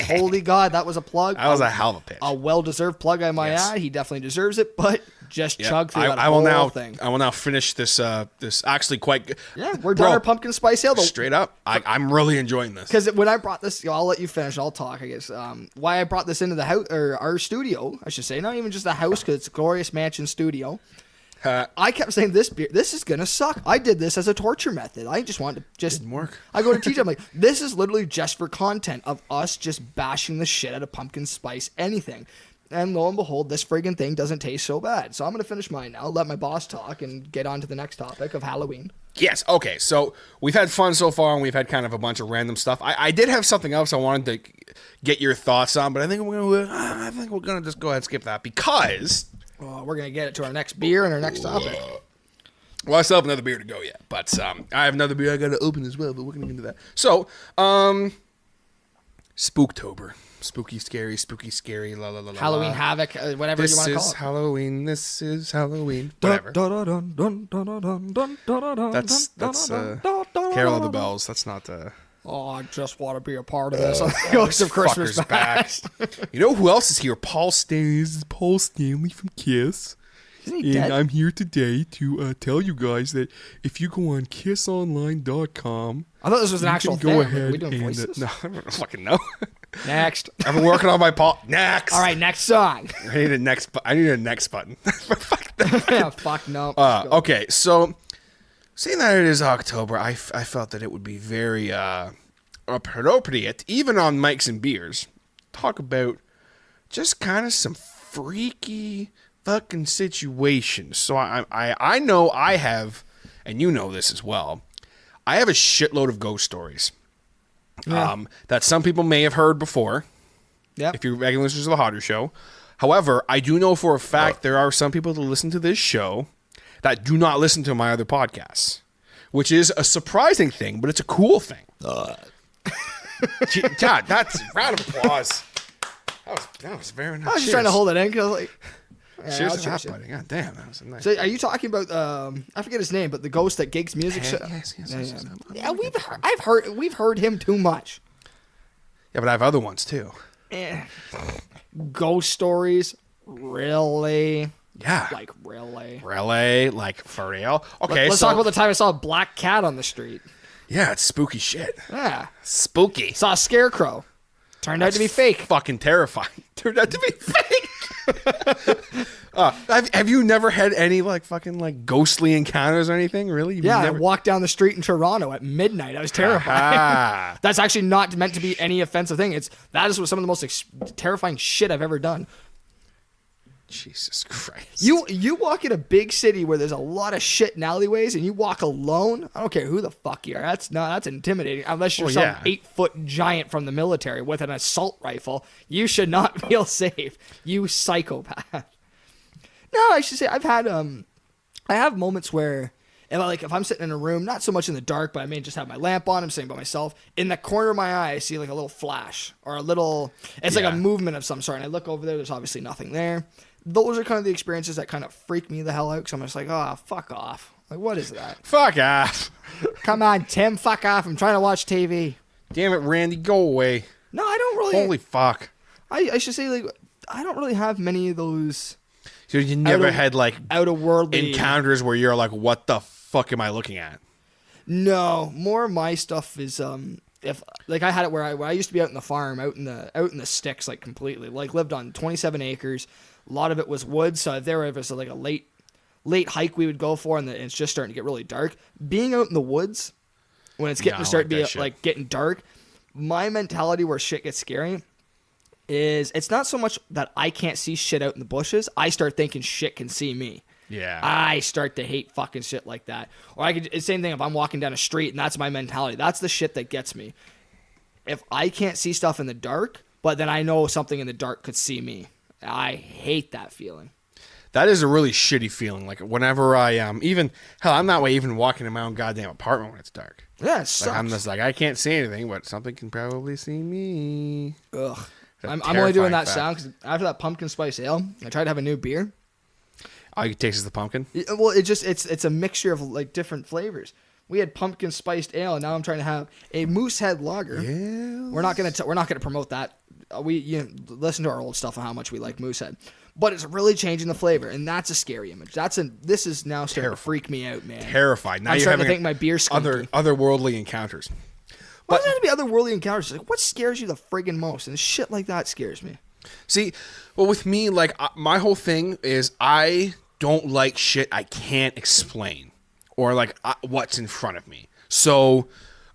S3: Holy God, that was a plug.
S5: That was a hell of a pitch.
S3: A well-deserved plug, I might add. He definitely deserves it, but just chug through that
S5: I will
S3: whole
S5: now,
S3: thing.
S5: I will now finish this actually quite good.
S3: Yeah, we're done our pumpkin spice ale.
S5: Straight up. I'm really enjoying this.
S3: Because when I brought this, I'll let you finish. I'll talk, I guess. Why I brought this into the house, or our studio, I should say. Not even just the house, because it's a glorious mansion studio. I kept saying this beer, this is gonna suck. I did this as a torture method. I just wanted to
S5: Didn't work.
S3: I go to TJ, I'm like, this is literally just for content of us just bashing the shit out of pumpkin spice anything. And lo and behold, this friggin' thing doesn't taste so bad. So I'm gonna finish mine now, let my boss talk, and get on to the next topic of Halloween.
S5: Yes. Okay. So we've had fun so far, and we've had kind of a bunch of random stuff. I did have something else I wanted to get your thoughts on, but I think we're gonna just go ahead and skip that because
S3: we're gonna get it to our next beer and our next topic.
S5: well, I still have another beer to go yet, but I have another beer I gotta open as well. But we're gonna get into that. So, Spooktober. Spooky, scary, la la la la.
S3: Halloween Havoc, whatever you want to call it.
S5: This is Halloween. This is Halloween. Whatever. That's Carol of the Bells. That's not
S3: Oh, I just want to be a part of this. Ghost of Christmas
S5: fuckers back. You know who else is here? Paul Stanley. This is Paul Stanley from Kiss.
S3: Isn't he dead?
S4: And I'm here today to tell you guys that if you go on kissonline.com,
S3: I thought this was an
S4: you
S3: actual
S4: can
S3: thing.
S4: go
S3: Are
S4: ahead
S3: we doing
S4: and
S3: voices?
S5: No, I don't fucking know.
S3: Next.
S5: I've been working on my Paul. Next.
S3: All right, next song.
S5: I need a next. I need a next button. Fuck that.
S3: Yeah, fuck no.
S5: Okay, so seeing that it is October, I felt that it would be very appropriate, even on Mikes and Beers, talk about just kind of some freaky fucking situations. So I know I have, and you know this as well, I have a shitload of ghost stories that some people may have heard before.
S3: Yep.
S5: If you're regular listeners to the Hotter Show. However, I do know for a fact there are some people that listen to this show that do not listen to my other podcasts, which is a surprising thing, but it's a cool thing. God, that's round of applause. That was very nice.
S3: I was just trying to hold it in because I was like, yeah,
S5: Cheers
S3: I'll
S5: to
S3: cheers
S5: that,
S3: you.
S5: buddy. God damn, that was nice.
S3: So, are you talking about? I forget his name, but the ghost that gigs music.
S5: Yes.
S3: Yeah, we've heard him too much.
S5: Yeah, but I have other ones too.
S3: Ghost stories, really?
S5: Yeah.
S3: Like really?
S5: Really? Like for real? Okay,
S3: Let's talk about the time I saw a black cat on the street.
S5: Yeah, it's spooky shit.
S3: Yeah.
S5: Spooky.
S3: Saw a scarecrow. Turned out to be fake.
S5: Fucking terrifying. Turned out to be fake. Have you never had any like fucking like ghostly encounters or anything? Really? You've
S3: Yeah,
S5: never...
S3: I walked down the street in Toronto at midnight. I was terrified. That's actually not meant to be any offensive thing. That is some of the most terrifying shit I've ever done.
S5: Jesus Christ.
S3: You walk in a big city where there's a lot of shit in alleyways and you walk alone. I don't care who the fuck you are. That's intimidating. Unless you're some 8-foot giant from the military with an assault rifle, you should not feel safe. You psychopath. No, I should say I have moments where if I'm sitting in a room, not so much in the dark, but I may just have my lamp on, I'm sitting by myself. In the corner of my eye, I see like a little flash or it's like a movement of some sort. And I look over there, there's obviously nothing there. Those are kind of the experiences that kind of freak me the hell out because I'm just like, oh, fuck off. Like, what is that?
S5: Fuck off.
S3: Come on, Tim, fuck off. I'm trying to watch TV.
S5: Damn it, Randy, go away.
S3: No, I don't really.
S5: Holy fuck.
S3: I should say, like, I don't really have many of those.
S5: So you never had like
S3: out of worldly
S5: encounters where you're like, what the fuck am I looking at?
S3: No, more of my stuff is if like I had it where I used to be out in the farm, out in the sticks, like completely, like lived on 27 acres. A lot of it was woods, so if there was like a late hike we would go for, and it's just starting to get really dark. Being out in the woods when it's getting getting dark, my mentality where shit gets scary is it's not so much that I can't see shit out in the bushes. I start thinking shit can see me.
S5: Yeah.
S3: I start to hate fucking shit like that. Or same thing if I'm walking down a street and that's my mentality. That's the shit that gets me. If I can't see stuff in the dark, but then I know something in the dark could see me. I hate that feeling.
S5: That is a really shitty feeling. Like whenever I'm that way even walking in my own goddamn apartment when it's dark.
S3: Yeah, it sucks.
S5: Like, I'm just like, I can't see anything, but something can probably see me.
S3: Ugh. I'm only doing that sound because after that pumpkin spice ale, I tried to have a new beer.
S5: All you taste is the pumpkin?
S3: Well, it's a mixture of like different flavors. We had pumpkin spiced ale, and now I'm trying to have a Moosehead lager.
S5: Yeah.
S3: We're not gonna promote that. We listen to our old stuff on how much we like Moosehead, but it's really changing the flavor, and that's a scary image. This is now starting to freak me out, man.
S5: Terrified. Now
S3: I'm
S5: you're
S3: starting
S5: having
S3: to think my beer's skunky.
S5: otherworldly encounters.
S3: Why does it have to be otherworldly encounters? Like, what scares you the friggin' most? And shit like that scares me.
S5: See, well, with me, like my whole thing is I don't like shit I can't explain or like what's in front of me. So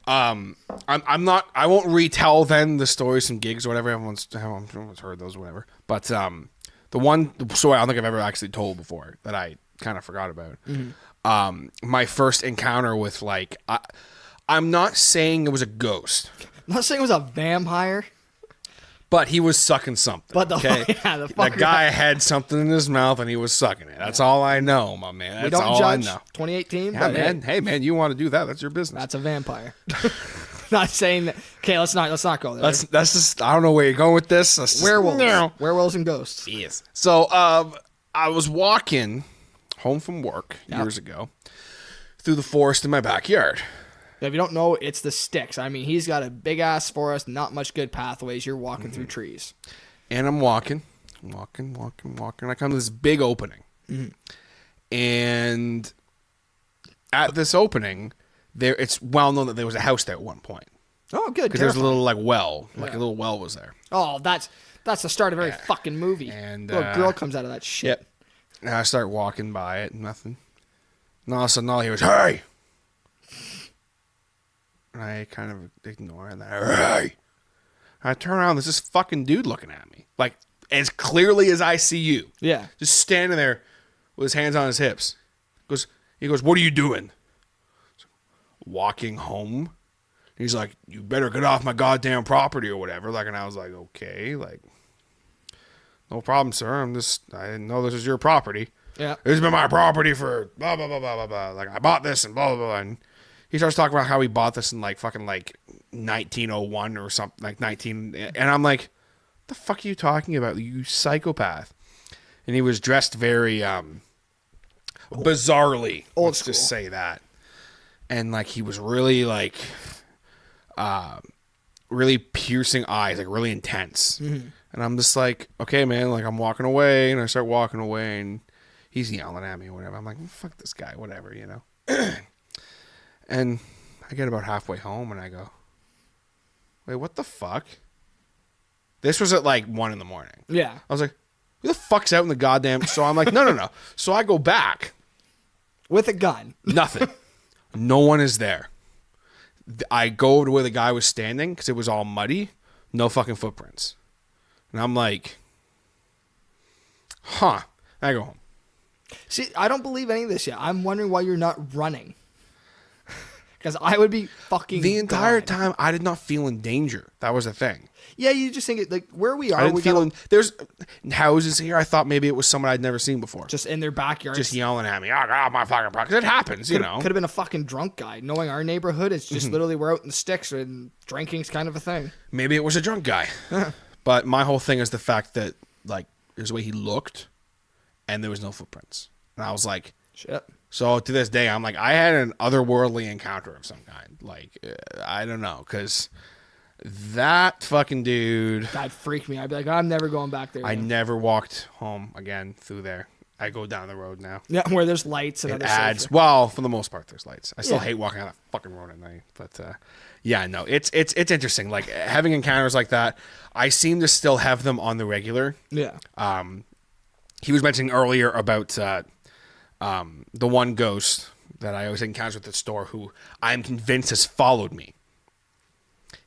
S5: I'm not. I won't retell then the stories from gigs or whatever. Everyone's heard those, or whatever. But the one story I don't think I've ever actually told before that I kind of forgot about. Mm-hmm. My first encounter with like. I'm not saying it was a ghost.
S3: I'm not saying it was a vampire.
S5: But he was sucking something.
S3: But
S5: the guy had something in his mouth and he was sucking it. That's all I know, my man. That's all I know.
S3: 2018.
S5: Yeah, man. Hey, man, you want to do that? That's your business.
S3: That's a vampire. Not saying that. Okay, let's not go there.
S5: That's just. I don't know where you're going with this.
S3: Werewolves and ghosts.
S5: Yes. So I was walking home from work years ago through the forest in my backyard.
S3: If you don't know, it's the sticks. I mean, he's got a big-ass forest, not much good pathways. You're walking through trees.
S5: And I'm walking. I come to this big opening. Mm-hmm. And at this opening, it's well known that there was a house there at one point.
S3: Oh, good.
S5: Because there's a little, like, well. Like, a little well was there.
S3: Oh, that's the start of every fucking movie.
S5: And
S3: a little girl comes out of that shit.
S5: Yep. And I start walking by it, nothing. And all of a sudden, all he was, hey! And I kind of ignore it. And hey! I turn around, there's this fucking dude looking at me. Like, as clearly as I see you.
S3: Yeah.
S5: Just standing there with his hands on his hips. He goes, what are you doing? Walking home. He's like, you better get off my goddamn property or whatever. Like, and I was like, okay, like, no problem, sir. I didn't know this was your property.
S3: Yeah.
S5: It's been my property for blah, blah, blah, blah, blah, blah. Like, I bought this and blah, blah, blah. And he starts talking about how he bought this in, like, fucking, like, 1901 or something, like 19. And I'm like, what the fuck are you talking about, you psychopath? And he was dressed very bizarrely. Let's just say that. And like he was really like really piercing eyes, like really intense. Mm-hmm. And I'm just like, okay, man, like I'm walking away, and I start walking away, and he's yelling at me or whatever. I'm like, fuck this guy, whatever, you know. And I get about halfway home, and I go, wait, what the fuck? This was at like 1 a.m.
S3: Yeah.
S5: I was like, who the fuck's out in the goddamn... So I'm like, no. So I go back.
S3: With a gun.
S5: Nothing. No one is there. I go over to where the guy was standing because it was all muddy. No fucking footprints. And I'm like, huh. And I go home.
S3: See, I don't believe any of this yet. I'm wondering why you're not running. Because I would be fucking
S5: The entire time, I did not feel in danger. That was the thing.
S3: Yeah, you just think it, like where we are.
S5: I didn't feel there's houses here. I thought maybe it was someone I'd never seen before.
S3: Just in their backyard.
S5: Just yelling at me. Oh, God, my fucking because it happens, you know.
S3: Could have been a fucking drunk guy. Knowing our neighborhood, it's just literally we're out in the sticks and drinking's kind of a thing.
S5: Maybe it was a drunk guy. But my whole thing is the fact that, like, there's the way he looked, and there was no footprints. And I was like,
S3: shit.
S5: So to this day, I'm like, I had an otherworldly encounter of some kind. Like, I don't know, because that fucking dude.
S3: That'd freak me. I'd be like, I'm never going back there.
S5: I never walked home again through there. I go down the road now.
S3: Yeah, where there's lights and
S5: it
S3: other
S5: adds.
S3: stuff.
S5: Well, for the most part, there's lights. I still hate walking on that fucking road at night. But yeah, no, it's interesting. Like having encounters like that, I seem to still have them on the regular.
S3: Yeah.
S5: He was mentioning earlier about the one ghost that I always encounter at the store, who I'm convinced has followed me.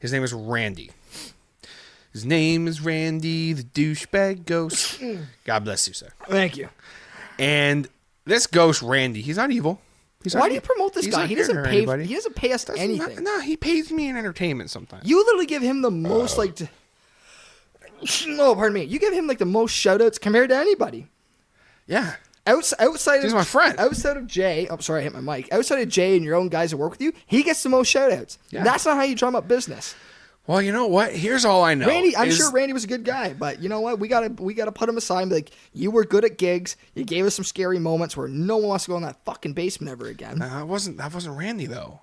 S5: His name is Randy. His name is Randy, the douchebag ghost. God bless you, sir.
S3: Thank you.
S5: And this ghost, Randy, he's not evil.
S3: Why do you promote this guy? He doesn't pay.
S5: Anybody.
S3: He doesn't pay us anything.
S5: No, he pays me in entertainment sometimes.
S3: You literally give him the most no, pardon me. You give him like the most shout outs compared to anybody.
S5: Yeah.
S3: Outside
S5: He's
S3: of
S5: my friend.
S3: Outside of Jay, I'm sorry, I hit my mic. Outside of Jay and your own guys that work with you, he gets the most shout outs. Yeah. That's not how you drum up business.
S5: Well, you know what? Here's all I know.
S3: Randy, I'm sure Randy was a good guy, but you know what? We gotta put him aside and be like, you were good at gigs. You gave us some scary moments where no one wants to go in that fucking basement ever again.
S5: That wasn't Randy though.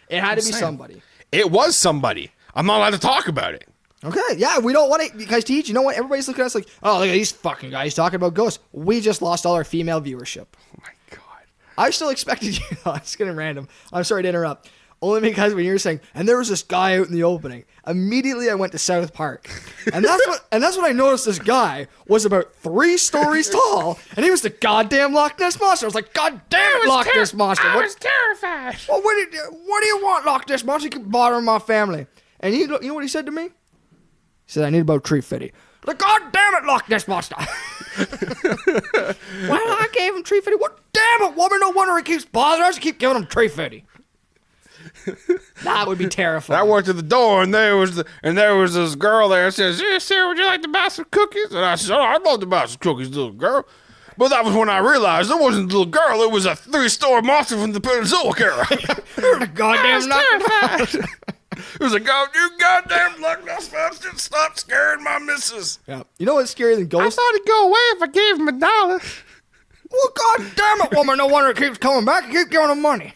S3: It had to be somebody.
S5: It was somebody. I'm not allowed to talk about it.
S3: Okay, yeah, we don't want it because Teach, you know what? Everybody's looking at us like, oh, look at these fucking guys talking about ghosts. We just lost all our female viewership.
S5: Oh my god.
S3: I still expected you. It's getting random. I'm sorry to interrupt. Only because when you were saying, and there was this guy out in the opening, immediately I went to South Park. And that's what I noticed. This guy was about 3 stories tall, and he was the goddamn Loch Ness Monster. I was like, God damn it, Loch Ness Monster.
S5: I was terrified.
S3: Well, what do you want, Loch Ness Monster? You keep bothering my family. And you know what he said to me? He said, I need about $350. Like, God damn it, Loch Ness Monster. Well, I gave him $350. What? Damn it, woman, no wonder he keeps bothering us. I keep giving him $350. That would be terrifying.
S5: I went to the door and there was this girl there that says, "Yeah, Sarah, would you like to buy some cookies?" And I said, "Oh, I'd love to buy some cookies, little girl." But that was when I realized it wasn't a little girl; it was a 3-story monster from the Paleozoic era.
S3: You're the goddamn
S5: terrified. It was a you goddamn Loch Ness Monster! Stop scaring my missus.
S3: Yeah. You know what's scarier than ghosts?
S5: I thought he'd go away if I gave him $1.
S3: Well, God damn it, woman! No wonder it keeps coming back. You keep giving him money.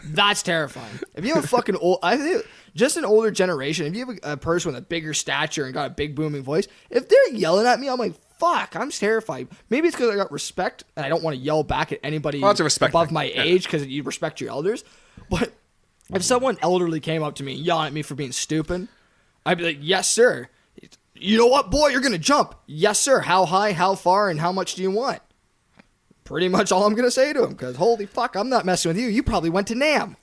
S3: That's terrifying. If you have a fucking I think just an older generation, if you have a person with a bigger stature and got a big booming voice, if they're yelling at me, I'm like, fuck, I'm terrified. Maybe it's because I got respect and I don't want to yell back at anybody above my age because you respect your elders. But if someone elderly came up to me yelling at me for being stupid, I'd be like, yes, sir. You know what, boy, you're going to jump. Yes, sir. How high, how far, and how much do you want? Pretty much all I'm going to say to him, because holy fuck, I'm not messing with you. You probably went to NAM.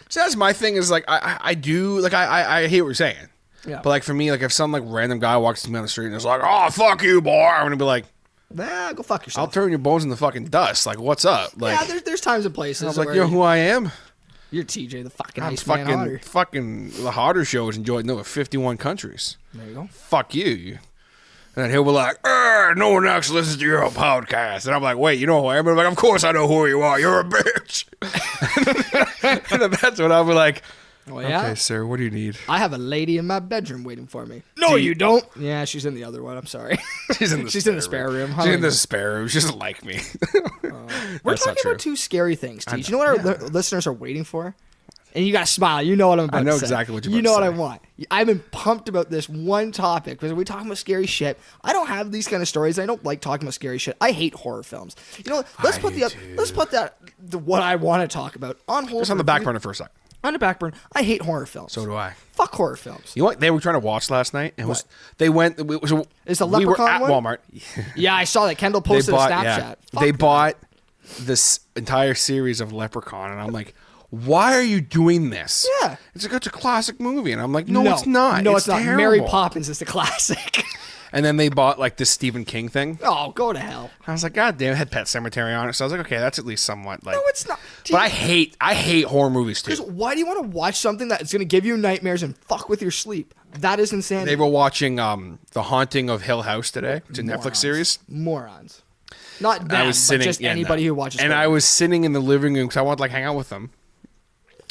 S5: So that's my thing is, like, I do, like, I hear what you're saying.
S3: Yeah.
S5: But, like, for me, like, if some, like, random guy walks to me on the street and is like, "Oh, fuck you, boy," I'm going to be like,
S3: nah, go fuck yourself.
S5: I'll turn your bones into fucking dust. Like, what's up? Like,
S3: yeah, there's times and places.
S5: I was like, you know who I am?
S3: You're TJ, the fucking
S5: I'm
S3: Iceman Otter.
S5: fucking the Harder show is enjoyed in over 51 countries.
S3: There you go.
S5: Fuck you. And then he'll be like, no one else listens to your podcast. And I'm like, wait, you know who I am? And I'm like, of course I know who you are. You're a bitch. And then that's when I'll be like,
S3: Oh, yeah?
S5: Okay, sir, what do you need?
S3: I have a lady in my bedroom waiting for me. No, you don't. Yeah, she's in the other one. I'm sorry.
S5: She's in the
S3: spare room.
S5: She's in the spare room. She doesn't like me.
S3: We're talking about two scary things, Teach. You know what our listeners are waiting for? And you got to smile. You know what I'm about to say.
S5: I know exactly what you're
S3: You
S5: about
S3: know
S5: to
S3: what
S5: say.
S3: I want. I've been pumped about this one topic because we're talking about scary shit. I don't have these kind of stories. I don't like talking about scary shit. I hate horror films. You know what? Let's put what I want to talk about on hold.
S5: Just on the back burner for a sec.
S3: On the back burner. I hate horror films.
S5: So do I.
S3: Fuck horror films.
S5: You know what they were trying to watch last night? And they went.
S3: Is the
S5: we were
S3: Leprechaun
S5: at
S3: one?
S5: Walmart.
S3: Yeah, I saw that. Kendall posted a Snapchat. Fuck
S5: They
S3: that.
S5: bought this entire series of Leprechaun, and I'm like, why are you doing this?
S3: Yeah.
S5: It's a classic movie, and I'm like, no, it's not.
S3: No, it's not.
S5: terrible.
S3: Mary Poppins is the classic.
S5: And then they bought like this Stephen King thing.
S3: Oh, go to hell.
S5: I was like, God damn, it had Pet Cemetery on it. So I was like, okay, that's at least somewhat like.
S3: No, it's not.
S5: But I hate horror movies
S3: Because
S5: too.
S3: why do you want to watch something that's going to give you nightmares and fuck with your sleep? That is insanity.
S5: They were watching The Haunting of Hill House today. It's a Netflix series.
S3: Morons. Not them,
S5: I was sitting,
S3: but just anybody who watches.
S5: And I was sitting in the living room because I wanted to like hang out with them.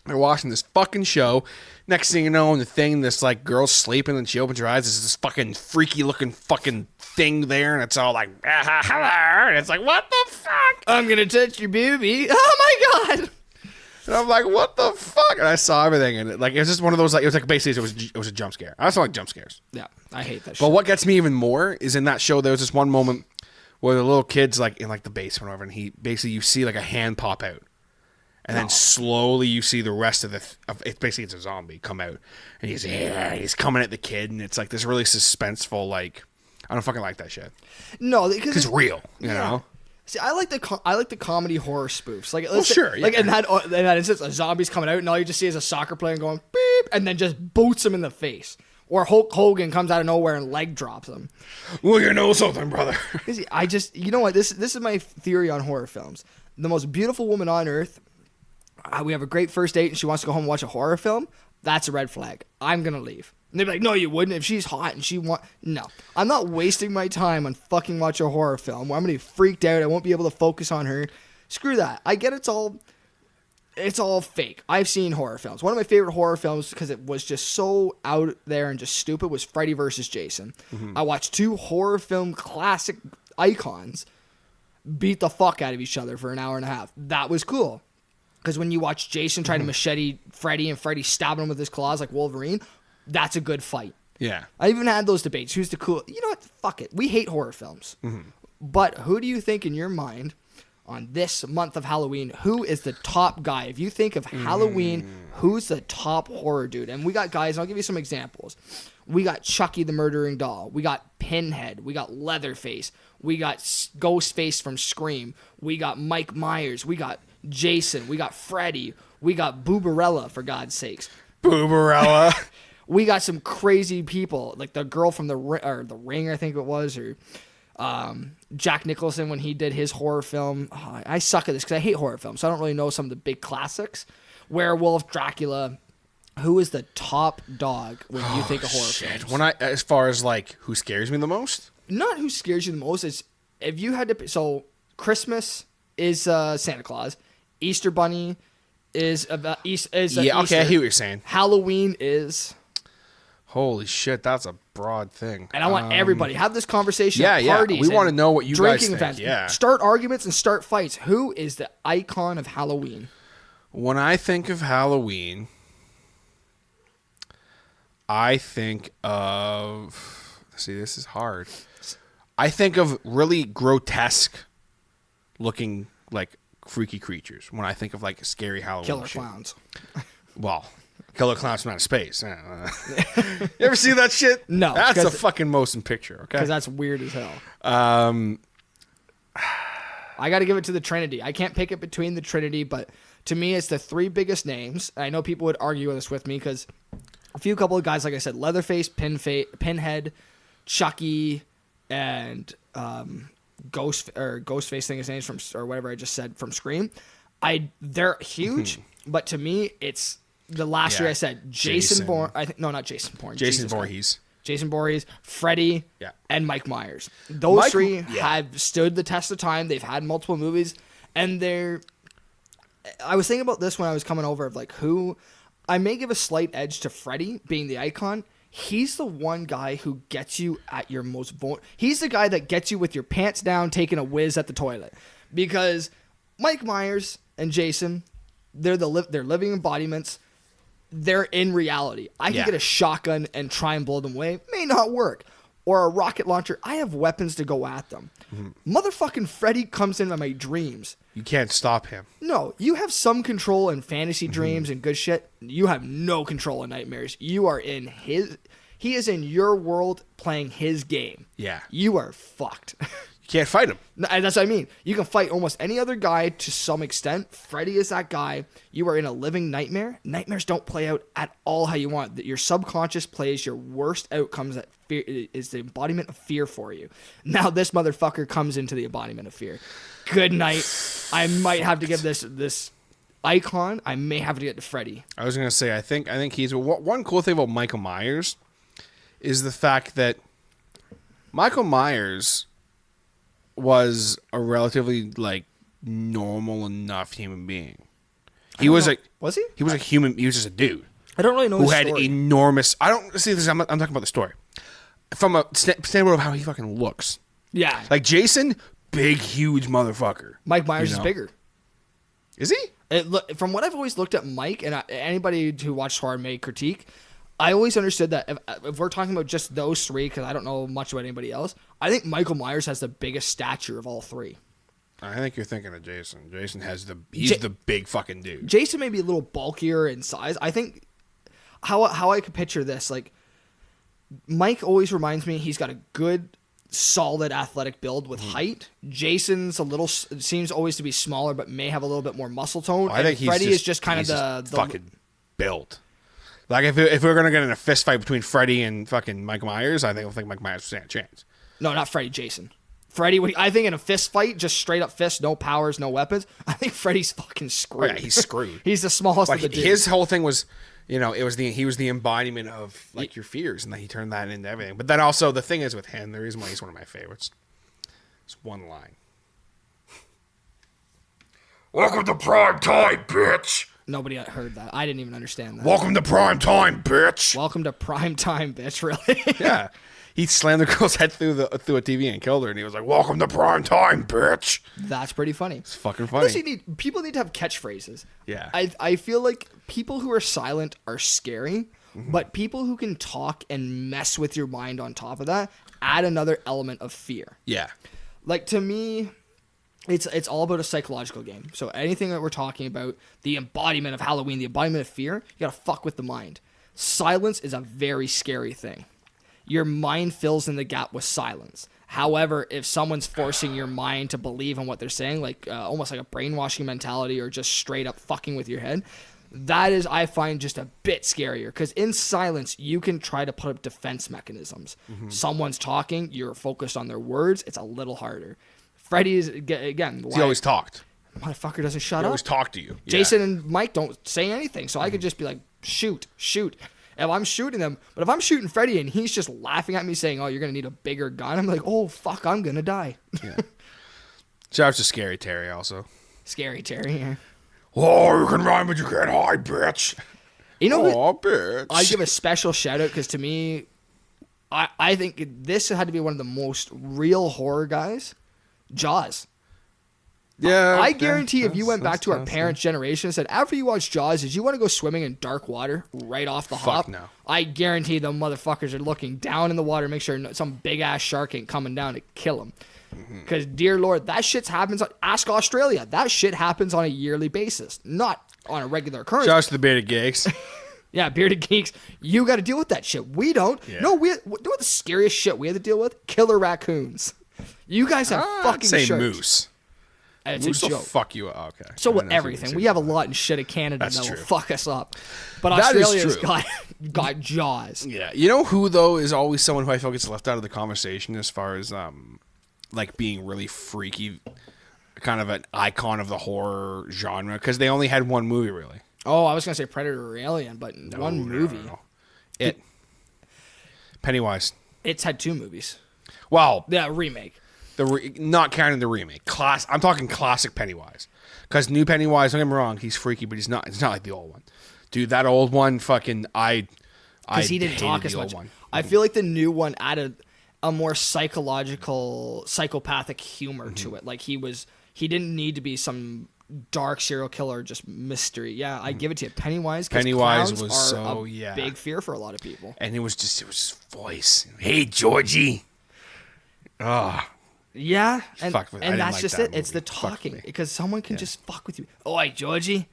S5: They're watching this fucking show. Next thing you know, in the thing, this like girl's sleeping and she opens her eyes. There's this fucking freaky looking fucking thing there, and it's all like, hello. And it's like, what the fuck?
S3: I'm gonna touch your booby. Oh my god.
S5: And I'm like, what the fuck? And I saw everything, and it was just one of those like it was like basically it was a jump scare. I also like jump scares.
S3: Yeah, I hate that shit.
S5: But what gets me even more is in that show there was this one moment where the little kid's like in like the basement or whatever, and he basically you see like a hand pop out. And then slowly you see the rest of it's basically it's a zombie come out, and he's coming at the kid, and it's like this really suspenseful like I don't fucking like that shit.
S3: No,
S5: because it's real, you know.
S3: See, I like the comedy horror spoofs. Like,
S5: sure,
S3: like
S5: yeah.
S3: in that instance, a zombie's coming out, and all you just see is a soccer player going beep, and then just boots him in the face. Or Hulk Hogan comes out of nowhere and leg drops him.
S5: Well, you know something, brother.
S3: You know what? This is my theory on horror films. The most beautiful woman on earth. We have a great first date and she wants to go home and watch a horror film. That's a red flag. I'm going to leave. And they'd be like, no, you wouldn't. If she's hot and no. I'm not wasting my time on fucking watch a horror film where I'm going to be freaked out. I won't be able to focus on her. Screw that. I get it's all fake. I've seen horror films. One of my favorite horror films because it was just so out there and just stupid was Freddy vs. Jason. Mm-hmm. I watched two horror film classic icons beat the fuck out of each other for an hour and a half. That was cool. Because when you watch Jason try to machete Freddy and Freddy stabbing him with his claws like Wolverine, that's a good fight.
S5: Yeah.
S3: I even had those debates. Who's the cool? You know what? Fuck it. We hate horror films. Mm-hmm. But who do you think in your mind on this month of Halloween, who is the top guy? If you think of Halloween, who's the top horror dude? And we got guys, and I'll give you some examples. We got Chucky the Murdering Doll. We got Pinhead. We got Leatherface. We got Ghostface from Scream. We got Mike Myers. We got Jason. We got Freddy. We got Boobarella, for God's sakes.
S5: Boobarella.
S3: We got some crazy people, like the girl from the Ring, I think it was, or Jack Nicholson when he did his horror film. Oh, I suck at this because I hate horror films, so I don't really know some of the big classics. Werewolf, Dracula. Who is the top dog when you think of horror films?
S5: As far as like who scares me the most?
S3: Not who scares you the most. It's if you had to. So Christmas is Santa Claus. Easter Bunny is
S5: Okay,
S3: Easter.
S5: I hear what you're saying.
S3: Halloween is.
S5: Holy shit, that's a broad thing.
S3: And I want everybody have this conversation.
S5: Yeah,
S3: at parties.
S5: We want to know what you guys
S3: drinking
S5: think.
S3: events.
S5: Yeah.
S3: Start arguments and start fights. Who is the icon of Halloween?
S5: When I think of Halloween, I think of. See, this is hard. I think of really grotesque looking like freaky creatures when I think of like scary Halloween
S3: Killer
S5: shit.
S3: clowns.
S5: Well, killer clowns from outer space. You ever see that shit?
S3: No,
S5: that's a fucking motion picture. Okay,
S3: because that's weird as hell.
S5: Um,
S3: I got to give it to the Trinity. I can't pick it between the Trinity, but to me, it's the three biggest names. I know people would argue this with me because a couple of guys, like I said, Leatherface, Pinhead, Chucky, and Ghostface thing his name's from, or whatever I just said, from Scream. They're huge, but to me, it's the last year I said Jason Bourne. Not Jason Bourne.
S5: Jason Voorhees.
S3: Jason Voorhees, Freddy,
S5: Yeah.
S3: and Mike Myers. Those three have stood the test of time. They've had multiple movies, and I was thinking about this when I was coming over of like who I may give a slight edge to Freddy being the icon. He's the one guy who gets you at your most vulnerable. He's the guy that gets you with your pants down, taking a whiz at the toilet. Because Mike Myers and Jason, they're living embodiments. They're in reality. I can get a shotgun and try and blow them away. May not work. Or a rocket launcher. I have weapons to go at them. Motherfucking Freddy comes into my dreams.
S5: You can't stop him.
S3: No, you have some control in fantasy dreams and good shit. You have no control in nightmares. You are in his... He is in your world playing his game.
S5: Yeah.
S3: You are fucked.
S5: You can't fight him.
S3: And that's what I mean. You can fight almost any other guy to some extent. Freddy is that guy. You are in a living nightmare. Nightmares don't play out at all how you want. Your subconscious plays your worst outcomes. That fear is the embodiment of fear for you. Now this motherfucker comes into the embodiment of fear. Good night. I might have to give this icon. I may have to get to Freddy.
S5: I was gonna say I think he's one cool thing about Michael Myers is the fact that Michael Myers was a relatively like normal enough human being. He was a human. He was just a dude.
S3: I don't really know
S5: who
S3: his
S5: had
S3: story.
S5: enormous. I don't see this. I'm talking about the story from a standpoint of how he fucking looks.
S3: Yeah.
S5: Like Jason, big, huge motherfucker.
S3: Mike Myers is bigger.
S5: Is he?
S3: From what I've always looked at Mike, and anybody who watched horror may critique, I always understood that if we're talking about just those three, because I don't know much about anybody else, I think Michael Myers has the biggest stature of all three.
S5: I think you're thinking of Jason. Jason has he's the big fucking dude.
S3: Jason may be a little bulkier in size. I think how I could picture this, like Mike always reminds me he's got a good, solid athletic build with height. Jason's seems always to be smaller, but may have a little bit more muscle tone.
S5: I think
S3: Freddy is just kind of the
S5: fucking built. Like if we're gonna get in a fist fight between Freddy and fucking Mike Myers, I think Mike Myers would stand a chance.
S3: No, not Freddy. Jason. Freddy. I think in a fist fight, just straight up fist, no powers, no weapons. I think Freddy's fucking screwed.
S5: Oh, yeah, he's screwed.
S3: He's the smallest of the dudes.
S5: His whole thing was, he was the embodiment of like your fears, and then he turned that into everything. But then also the thing is with him, the reason why he's one of my favorites, it's one line. Welcome to prime time, bitch.
S3: Nobody heard that. I didn't even understand that.
S5: Welcome to prime time, bitch.
S3: Welcome to prime time, bitch. Really?
S5: Yeah. He slammed the girl's head through a TV and killed her, and he was like, "Welcome to prime time, bitch."
S3: That's pretty funny.
S5: It's fucking funny.
S3: People need to have catchphrases.
S5: Yeah.
S3: I feel like people who are silent are scary, but people who can talk and mess with your mind on top of that add another element of fear.
S5: Yeah.
S3: Like to me, it's all about a psychological game. So anything that we're talking about, the embodiment of Halloween, the embodiment of fear, you gotta fuck with the mind. Silence is a very scary thing. Your mind fills in the gap with silence. However, if someone's forcing your mind to believe in what they're saying, like almost like a brainwashing mentality or just straight up fucking with your head, that is, I find, just a bit scarier. Because in silence, you can try to put up defense mechanisms. Someone's talking, you're focused on their words, it's a little harder. Freddy is, again...
S5: He always talked.
S3: Motherfucker doesn't shut
S5: He
S3: up.
S5: always talked to you.
S3: Jason and Mike don't say anything, so I could just be like, shoot. If I'm shooting them, but if I'm shooting Freddy and he's just laughing at me saying, "Oh, you're gonna need a bigger gun," I'm like, "Oh fuck, I'm gonna die."
S5: Yeah. Shout out to Scary Terry also.
S3: Scary Terry. Yeah.
S5: Oh, you can run, but you can't hide, bitch.
S3: You know what?
S5: Bitch.
S3: I give a special shout out because to me, I think this had to be one of the most real horror guys. Jaws.
S5: Yeah.
S3: I guarantee if you went back to our parents' generation and said, after you watch Jaws, did you want to go swimming in dark water right off the hop?
S5: no.
S3: I guarantee the motherfuckers are looking down in the water, make sure some big ass shark ain't coming down to kill them. Because, dear Lord, that shit happens. Ask Australia. That shit happens on a yearly basis, not on a regular occurrence.
S5: Shout out to the Bearded Geeks.
S3: Yeah, Bearded Geeks. You got to deal with that shit. We don't.
S5: Yeah.
S3: No, you know what the scariest shit we had to deal with? Killer raccoons. You guys have fucking
S5: say
S3: sharks.
S5: moose.
S3: It's
S5: Moose
S3: a
S5: will
S3: joke.
S5: fuck you up. Okay.
S3: So
S5: I
S3: with
S5: know
S3: everything,
S5: what
S3: we have a lot in shit of Canada that will
S5: true.
S3: fuck us up. But
S5: That is
S3: Australia's
S5: true.
S3: got Jaws.
S5: Yeah. You know who though is always someone who I feel gets left out of the conversation as far as like being really freaky, kind of an icon of the horror genre because they only had one movie really.
S3: Oh, I was gonna say Predator or Alien, but one movie.
S5: No. It. Pennywise.
S3: It's had two movies.
S5: Well,
S3: Yeah, remake.
S5: not counting the remake. I'm talking classic Pennywise. Because new Pennywise, don't get me wrong, he's freaky, but he's not like the old one. Dude, that old one, fucking,
S3: because he didn't talk as much. I feel like the new one added a more psychopathic humor to it. Like he didn't need to be some dark serial killer, just mystery. Yeah, I give it to you. Pennywise
S5: was
S3: are
S5: so
S3: big fear for a lot of people.
S5: And it was his voice. Hey, Georgie. Oh.
S3: Yeah, and that's
S5: like
S3: just
S5: that
S3: it. It's
S5: movie.
S3: the talking because someone can just fuck with you. Oi, Georgie.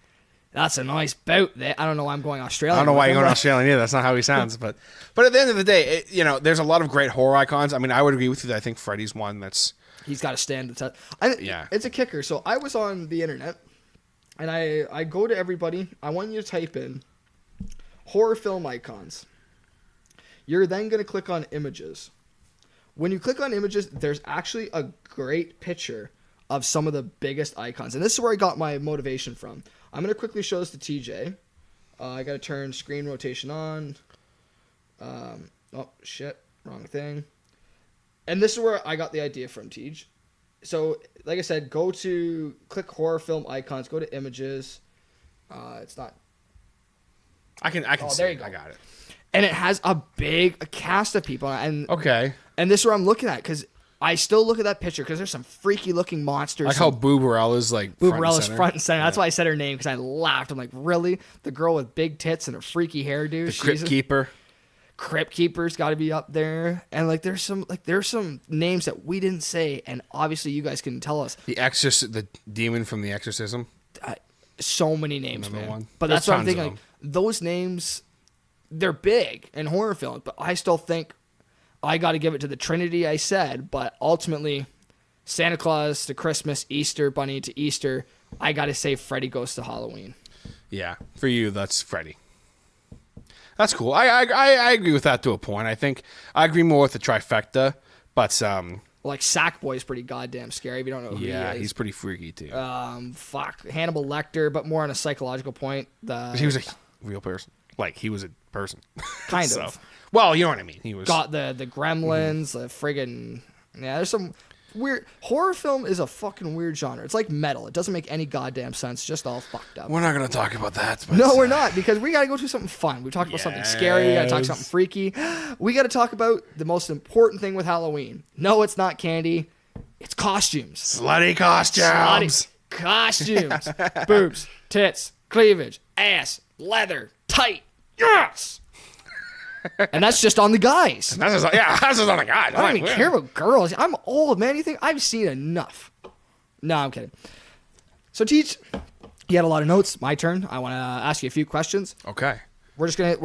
S3: That's a nice boat there. I don't know why I'm going Australian.
S5: I don't know why you're going
S3: with him,
S5: Australian either. That's not how he sounds. But at the end of the day, there's a lot of great horror icons. I mean, I would agree with you that I think Freddy's one that's...
S3: He's got to stand the test.
S5: Yeah.
S3: It's a kicker. So I was on the internet, and I go to everybody. I want you to type in horror film icons. You're then going to click on images. When you click on images, there's actually a great picture of some of the biggest icons. And this is where I got my motivation from. I'm going to quickly show this to TJ. I got to turn screen rotation on. Oh, shit. Wrong thing. And this is where I got the idea from, Tej. So, like I said, click horror film icons, go to images. It's not.
S5: I can see
S3: there you
S5: it.
S3: go.
S5: I got it.
S3: And it has a big cast of people. And
S5: Okay.
S3: And this is where I'm looking at, because I still look at that picture, because there's some freaky looking monsters.
S5: Like how Boo Burrella's like
S3: Boo
S5: front and
S3: Burrella's
S5: center.
S3: front and center. That's why I said her name, because I laughed. I'm like, really? The girl with big tits and a freaky hairdo?
S5: The Crypt Keeper.
S3: Crypt Keeper's got to be up there. And there's some names that we didn't say, and obviously you guys can tell us.
S5: The demon from The Exorcism.
S3: So many names,
S5: Another
S3: man.
S5: one.
S3: But
S5: There's
S3: that's what I'm
S5: tons of
S3: thinking. Like, those names, they're big in horror films, but I still think I got to give it to the Trinity, I said. But ultimately, Santa Claus to Christmas, Easter Bunny to Easter, I got to say Freddy Goes to Halloween.
S5: Yeah, for you, that's Freddy. That's cool. I agree with that to a point. I think I agree more with the trifecta, but
S3: Like Sackboy's pretty goddamn scary if you don't know who he is.
S5: he's pretty freaky too.
S3: Hannibal Lecter, but more on a psychological point.
S5: He was a real person. Like he was a person.
S3: Kind of.
S5: Well, you know what I mean. He was
S3: Got the gremlins, the friggin' there's some weird horror film is a fucking weird genre. It's like metal. It doesn't make any goddamn sense, just all fucked up.
S5: We're not gonna talk about that. But
S3: No, we're not, because we gotta go to something fun. We talked about something scary, we gotta talk something freaky. We gotta talk about the most important thing with Halloween. No, it's not candy. It's costumes.
S5: Slutty costumes.
S3: Slutty costumes. Boobs, tits, cleavage, ass, leather, tight. Yes. And that's just on the guys.
S5: That's just on the guys.
S3: I don't even care about girls. I'm old, man. You think I've seen enough? No, I'm kidding. So, Teach, you had a lot of notes. My turn. I want to ask you a few questions.
S5: Okay.
S3: We're just gonna.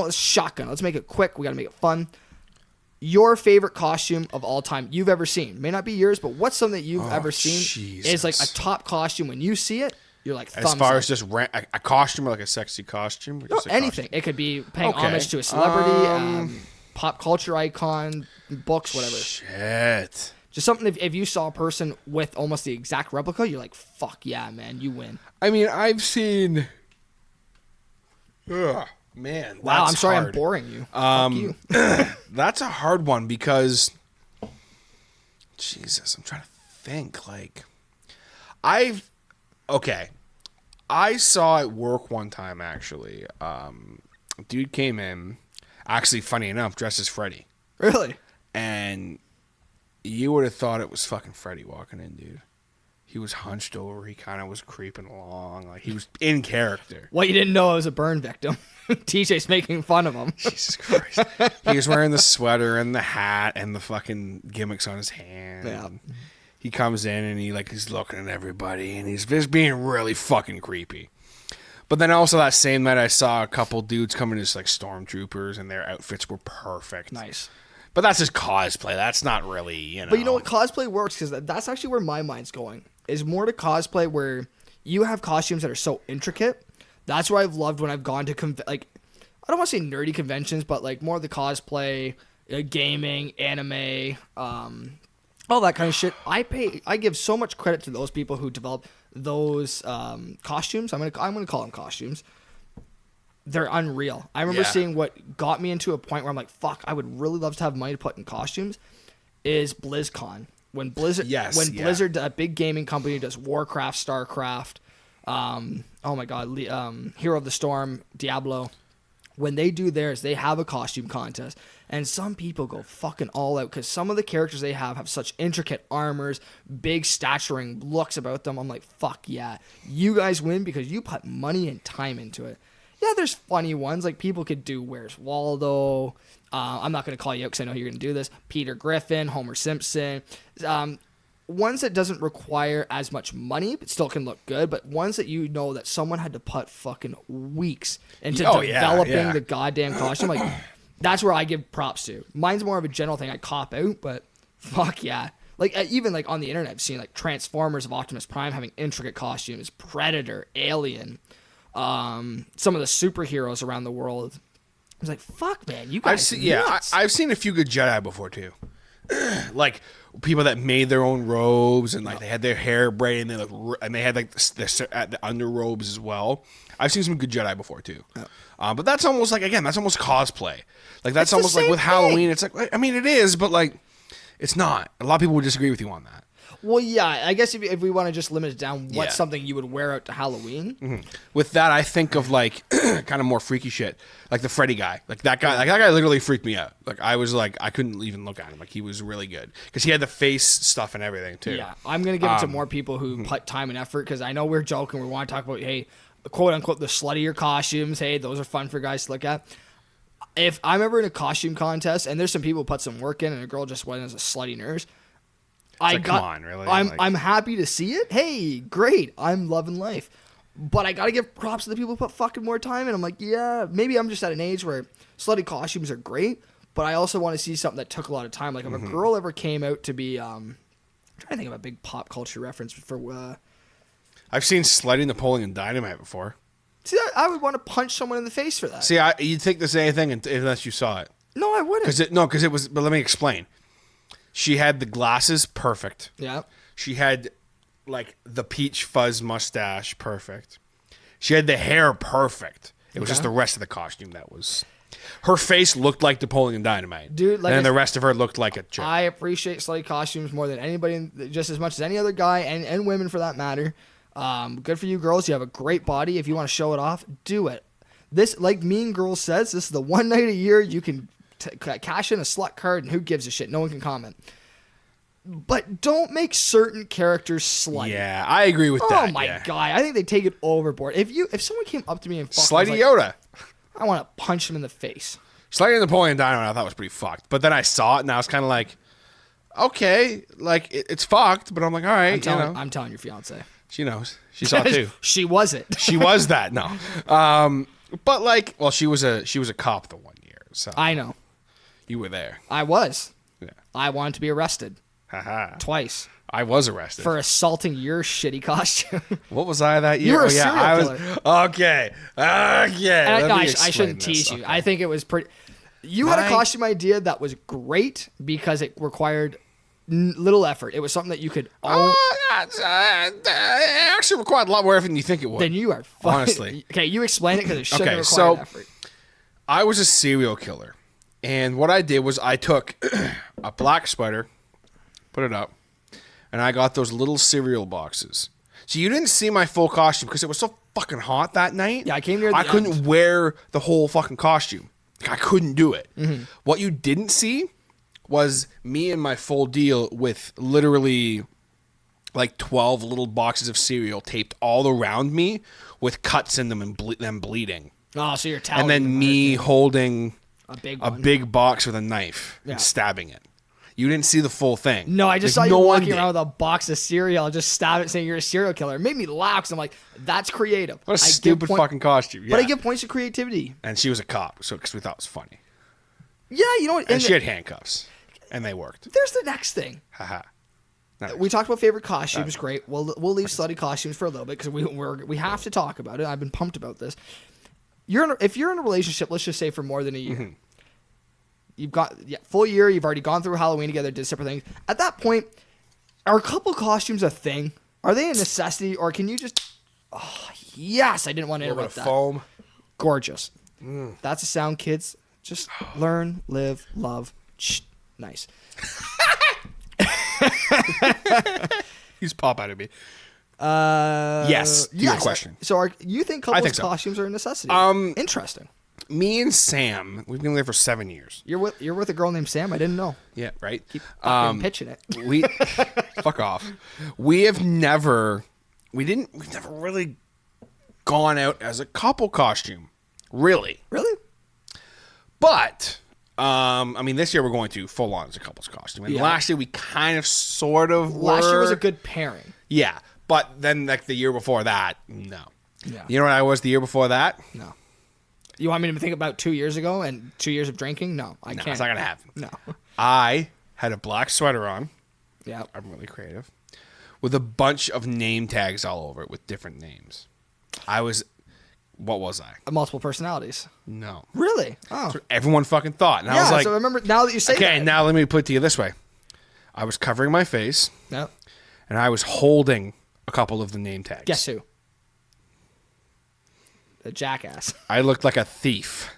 S3: It's shotgun. Let's make it quick. We gotta make it fun. Your favorite costume of all time you've ever seen? May not be yours, but what's something that you've ever seen?
S5: Jesus.
S3: Is like a top costume. When you see it, you're like thumbs
S5: As far
S3: up.
S5: as just a costume, or like a sexy costume, or just a
S3: Anything.
S5: costume?
S3: It could be paying
S5: Okay.
S3: homage to a celebrity, pop culture icon, books, whatever.
S5: Shit.
S3: Just something if you saw a person with almost the exact replica, you're like, fuck yeah, man, you win.
S5: I mean, I've seen. Ugh, man.
S3: Wow,
S5: that's
S3: I'm sorry
S5: hard.
S3: I'm boring you. Fuck you.
S5: That's a hard one because. Jesus, I'm trying to think. Like, okay. I saw at work one time, actually. Dude came in, actually, funny enough, dressed as Freddy.
S3: Really?
S5: And you would have thought it was fucking Freddy walking in, dude. He was hunched over. He kind of was creeping along. Like, he was in character.
S3: What, you didn't know I was a burn victim? TJ's making fun of him.
S5: Jesus Christ. He was wearing the sweater and the hat and the fucking gimmicks on his hand.
S3: Yeah.
S5: He comes in and he's looking at everybody and he's just being really fucking creepy. But then also that same night I saw a couple dudes coming as like stormtroopers and their outfits were perfect.
S3: Nice.
S5: But that's just cosplay. That's not really, you know.
S3: But you know what? Cosplay works because that's actually where my mind's going. Is more to cosplay where you have costumes that are so intricate. That's where I've loved when I've gone to like, I don't want to say nerdy conventions, but like more of the cosplay, gaming, anime, all that kind of shit. I give so much credit to those people who develop those costumes. I'm gonna call them costumes. They're unreal. I remember seeing what got me into a point where I'm like, fuck, I would really love to have money to put in costumes. Is BlizzCon. When Blizzard, Blizzard, a big gaming company, does Warcraft, StarCraft, oh my God, Hero of the Storm, Diablo. When they do theirs, they have a costume contest. And some people go fucking all out because some of the characters they have such intricate armors, big staturing looks about them. I'm like, fuck yeah. You guys win because you put money and time into it. Yeah, there's funny ones. Like people could do Where's Waldo. I'm not going to call you out because I know you're going to do this. Peter Griffin, Homer Simpson. Ones that doesn't require as much money, but still can look good, but ones that you know that someone had to put fucking weeks into developing the goddamn costume. Like, that's where I give props to. Mine's more of a general thing. I cop out, but fuck yeah. Like, even like on the internet, I've seen like Transformers of Optimus Prime having intricate costumes, Predator, Alien, some of the superheroes around the world. I was like, fuck, man, you guys.
S5: I've seen a few good Jedi before too. Like people that made their own robes and like they had their hair braided and they had like the under robes as well. I've seen some good Jedi before too, but that's almost like that's almost cosplay. Like that's almost like with Halloween. It's like I mean it is, but like it's not. A lot of people would disagree with you on that.
S3: Well, yeah, I guess if we want to just limit it down, what's something you would wear out to Halloween?
S5: Mm-hmm. With that, I think of like kind of more freaky shit, like the Freddy guy. Like that guy literally freaked me out. Like I was like, I couldn't even look at him. Like he was really good because he had the face stuff and everything too.
S3: Yeah, I'm gonna give it to more people who put time and effort because I know we're joking. We want to talk about quote unquote the sluttier costumes. Hey, those are fun for guys to look at. If I'm ever in a costume contest and there's some people who put some work in and a girl just went as a slutty nurse.
S5: Come on, really?
S3: I'm happy to see it. Hey, great. I'm loving life. But I got to give props to the people who put fucking more time in. I'm like, yeah, maybe I'm just at an age where slutty costumes are great, but I also want to see something that took a lot of time. Like if a girl ever came out to be, I'm trying to think of a big pop culture reference for.
S5: I've seen Slutty Napoleon Dynamite before.
S3: See, I would want to punch someone in the face for that.
S5: See, you'd think the same thing unless you saw it.
S3: No, I wouldn't.
S5: Because it was. But let me explain. She had the glasses perfect.
S3: Yeah.
S5: She had like the peach fuzz mustache perfect. She had the hair perfect. It was just the rest of the costume that was. Her face looked like Napoleon Dynamite.
S3: Dude, like
S5: and the rest of her looked like a chick.
S3: I appreciate slutty costumes more than anybody, just as much as any other guy and women for that matter. Good for you girls. You have a great body. If you want to show it off, do it. This, like Mean Girls says, this is the one night a year you can cash in a slut card and who gives a shit? No one can comment. But don't make certain characters slutty.
S5: Yeah, I agree with that.
S3: Oh my God. I think they take it overboard. If someone came up to me and fucked
S5: Slutty
S3: like,
S5: Yoda.
S3: I want to punch him in the face.
S5: Slutty Napoleon Dynamite I thought was pretty fucked. But then I saw it and I was kind of like, okay, like it's fucked, but I'm like, all right,
S3: I'm telling your fiance.
S5: She knows. She saw it too.
S3: She was it.
S5: She was that. No. But like, well, she was a cop the one year. So
S3: I know.
S5: You were there.
S3: I was.
S5: Yeah.
S3: I wanted to be arrested.
S5: Haha.
S3: Twice.
S5: I was arrested.
S3: For assaulting your shitty costume.
S5: What was I that year?
S3: You were a serial killer.
S5: Okay.
S3: I shouldn't tease you. I think it was pretty. You had a costume idea that was great because it required little effort. It was something that you could own.
S5: It actually required a lot more effort than you think it would.
S3: Then you are
S5: honestly.
S3: Okay, you explain it because it shouldn't require effort.
S5: I was a serial killer. And what I did was I took a black sweater, put it up, and I got those little cereal boxes. So you didn't see my full costume because it was so fucking hot that night.
S3: Yeah, I came near the
S5: I couldn't wear the whole fucking costume. I couldn't do it. Mm-hmm. What you didn't see was me and my full deal with literally like 12 little boxes of cereal taped all around me with cuts in them and them bleeding.
S3: Oh, so you're telling.
S5: And then me holding
S3: a
S5: big box with a knife and stabbing it. You didn't see the full thing.
S3: No, I just saw you walking around with a box of cereal, just stab it, saying you're a serial killer. It made me laugh because I'm like, that's creative.
S5: What a stupid fucking costume. Yeah.
S3: But I give points to creativity.
S5: And she was a cop, so because we thought it was funny.
S3: Yeah, you know what?
S5: And she had handcuffs, and they worked.
S3: There's the next thing.
S5: Haha.
S3: We talked about favorite costumes. Great. We'll leave slutty costumes for a little bit because we have to talk about it. I've been pumped about this. If you're in a relationship, let's just say for more than a year. Mm-hmm. You've got full year. You've already gone through Halloween together, did separate things. At that point, are couple costumes a thing? Are they a necessity, or can you just? Oh yes, I didn't want to interrupt that.
S5: Foam,
S3: gorgeous. That's a sound, kids. Just learn, live, love. Shh. Nice.
S5: He's pop out of me. Yes, to your question.
S3: So you think
S5: I
S3: couples
S5: think so.
S3: costumes are a necessity? Interesting.
S5: Me and Sam, we've been there for 7 years.
S3: You're with a girl named Sam? I didn't know.
S5: Yeah, right.
S3: Keep fucking pitching it.
S5: We fuck off. We've never really gone out as a couple costume, really.
S3: Really?
S5: But I mean, this year we're going to full on as a couple's costume. And
S3: Yeah.
S5: last year we kind of, sort of,
S3: Last year was
S5: were.
S3: a good pairing.
S5: Yeah, but then like the year before that, no.
S3: Yeah.
S5: You know what I was the year before that?
S3: No. You want me to think about 2 years ago and 2 years of drinking? No, I
S5: No,
S3: can't.
S5: it's not gonna happen.
S3: No.
S5: I had a black sweater on.
S3: Yeah.
S5: I'm really creative. With a bunch of name tags all over it with different names. What was I?
S3: Multiple personalities.
S5: No.
S3: Really? Oh.
S5: That's what everyone fucking thought. And I
S3: Yeah,
S5: was like,
S3: so remember, now that you say
S5: okay,
S3: that.
S5: now let me put it to you this way. I was covering my face,
S3: Yeah.
S5: and I was holding a couple of the name tags.
S3: Guess who? The jackass.
S5: I looked like a thief.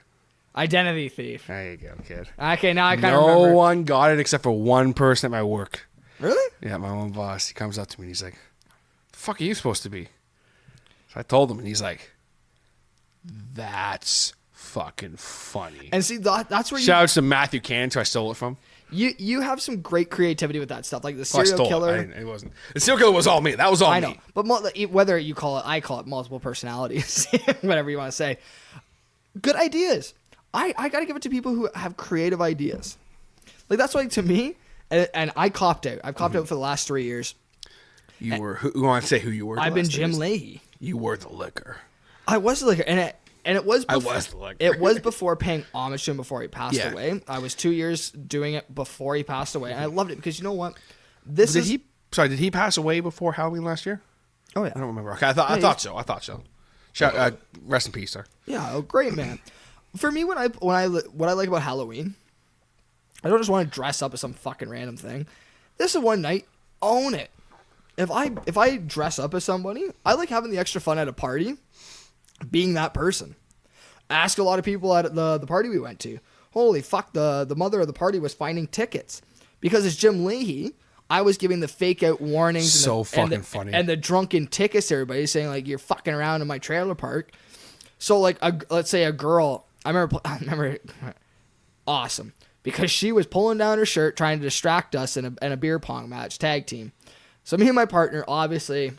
S3: Identity thief.
S5: There you go, kid.
S3: Okay, now I kind of
S5: No
S3: remember.
S5: one got it except for one person at my work.
S3: Really?
S5: Yeah, my own boss. He comes up to me and he's like, "The fuck are you supposed to be?" So I told him, and he's like, "That's fucking funny."
S3: And see, that's where
S5: Shout out to Matthew Cannon, who I stole it from.
S3: you have some great creativity with that stuff, like the
S5: Oh, I
S3: serial
S5: stole
S3: killer.
S5: it. It wasn't. The serial killer was all me. That was all
S3: I
S5: me.
S3: know, but whether you call it, I call it multiple personalities, whatever you want to say. Good ideas. I got to give it to people who have creative ideas. Like that's like to me, and I copped out. I've copped out for the last 3 years.
S5: You were. Who want to say who you were?
S3: I've been
S5: last
S3: Jim
S5: days?
S3: Leahy.
S5: You were the liquor.
S3: I was the liquor, and it was.
S5: I was the liquor.
S3: It was before paying homage to him before he passed
S5: Yeah.
S3: away. I was 2 years doing it before he passed away, and I loved it because you know what? Did
S5: he pass away before Halloween last year?
S3: Oh yeah.
S5: I don't remember. Okay, I thought so. Rest in peace, sir.
S3: Yeah, oh, great man. For me, what I like about Halloween, I don't just want to dress up as some fucking random thing. This is one night, own it. If I dress up as somebody, I like having the extra fun at a party, being that person. Ask a lot of people at the party we went to. Holy fuck, the mother of the party was finding tickets because it's Jim Leahy. I was giving the fake out warnings.
S5: So fucking
S3: the,
S5: funny.
S3: And the drunken tickets to everybody saying like you're fucking around in my trailer park. So like let's say a girl, I remember awesome because she was pulling down her shirt trying to distract us in a beer pong match tag team. So me and my partner, obviously,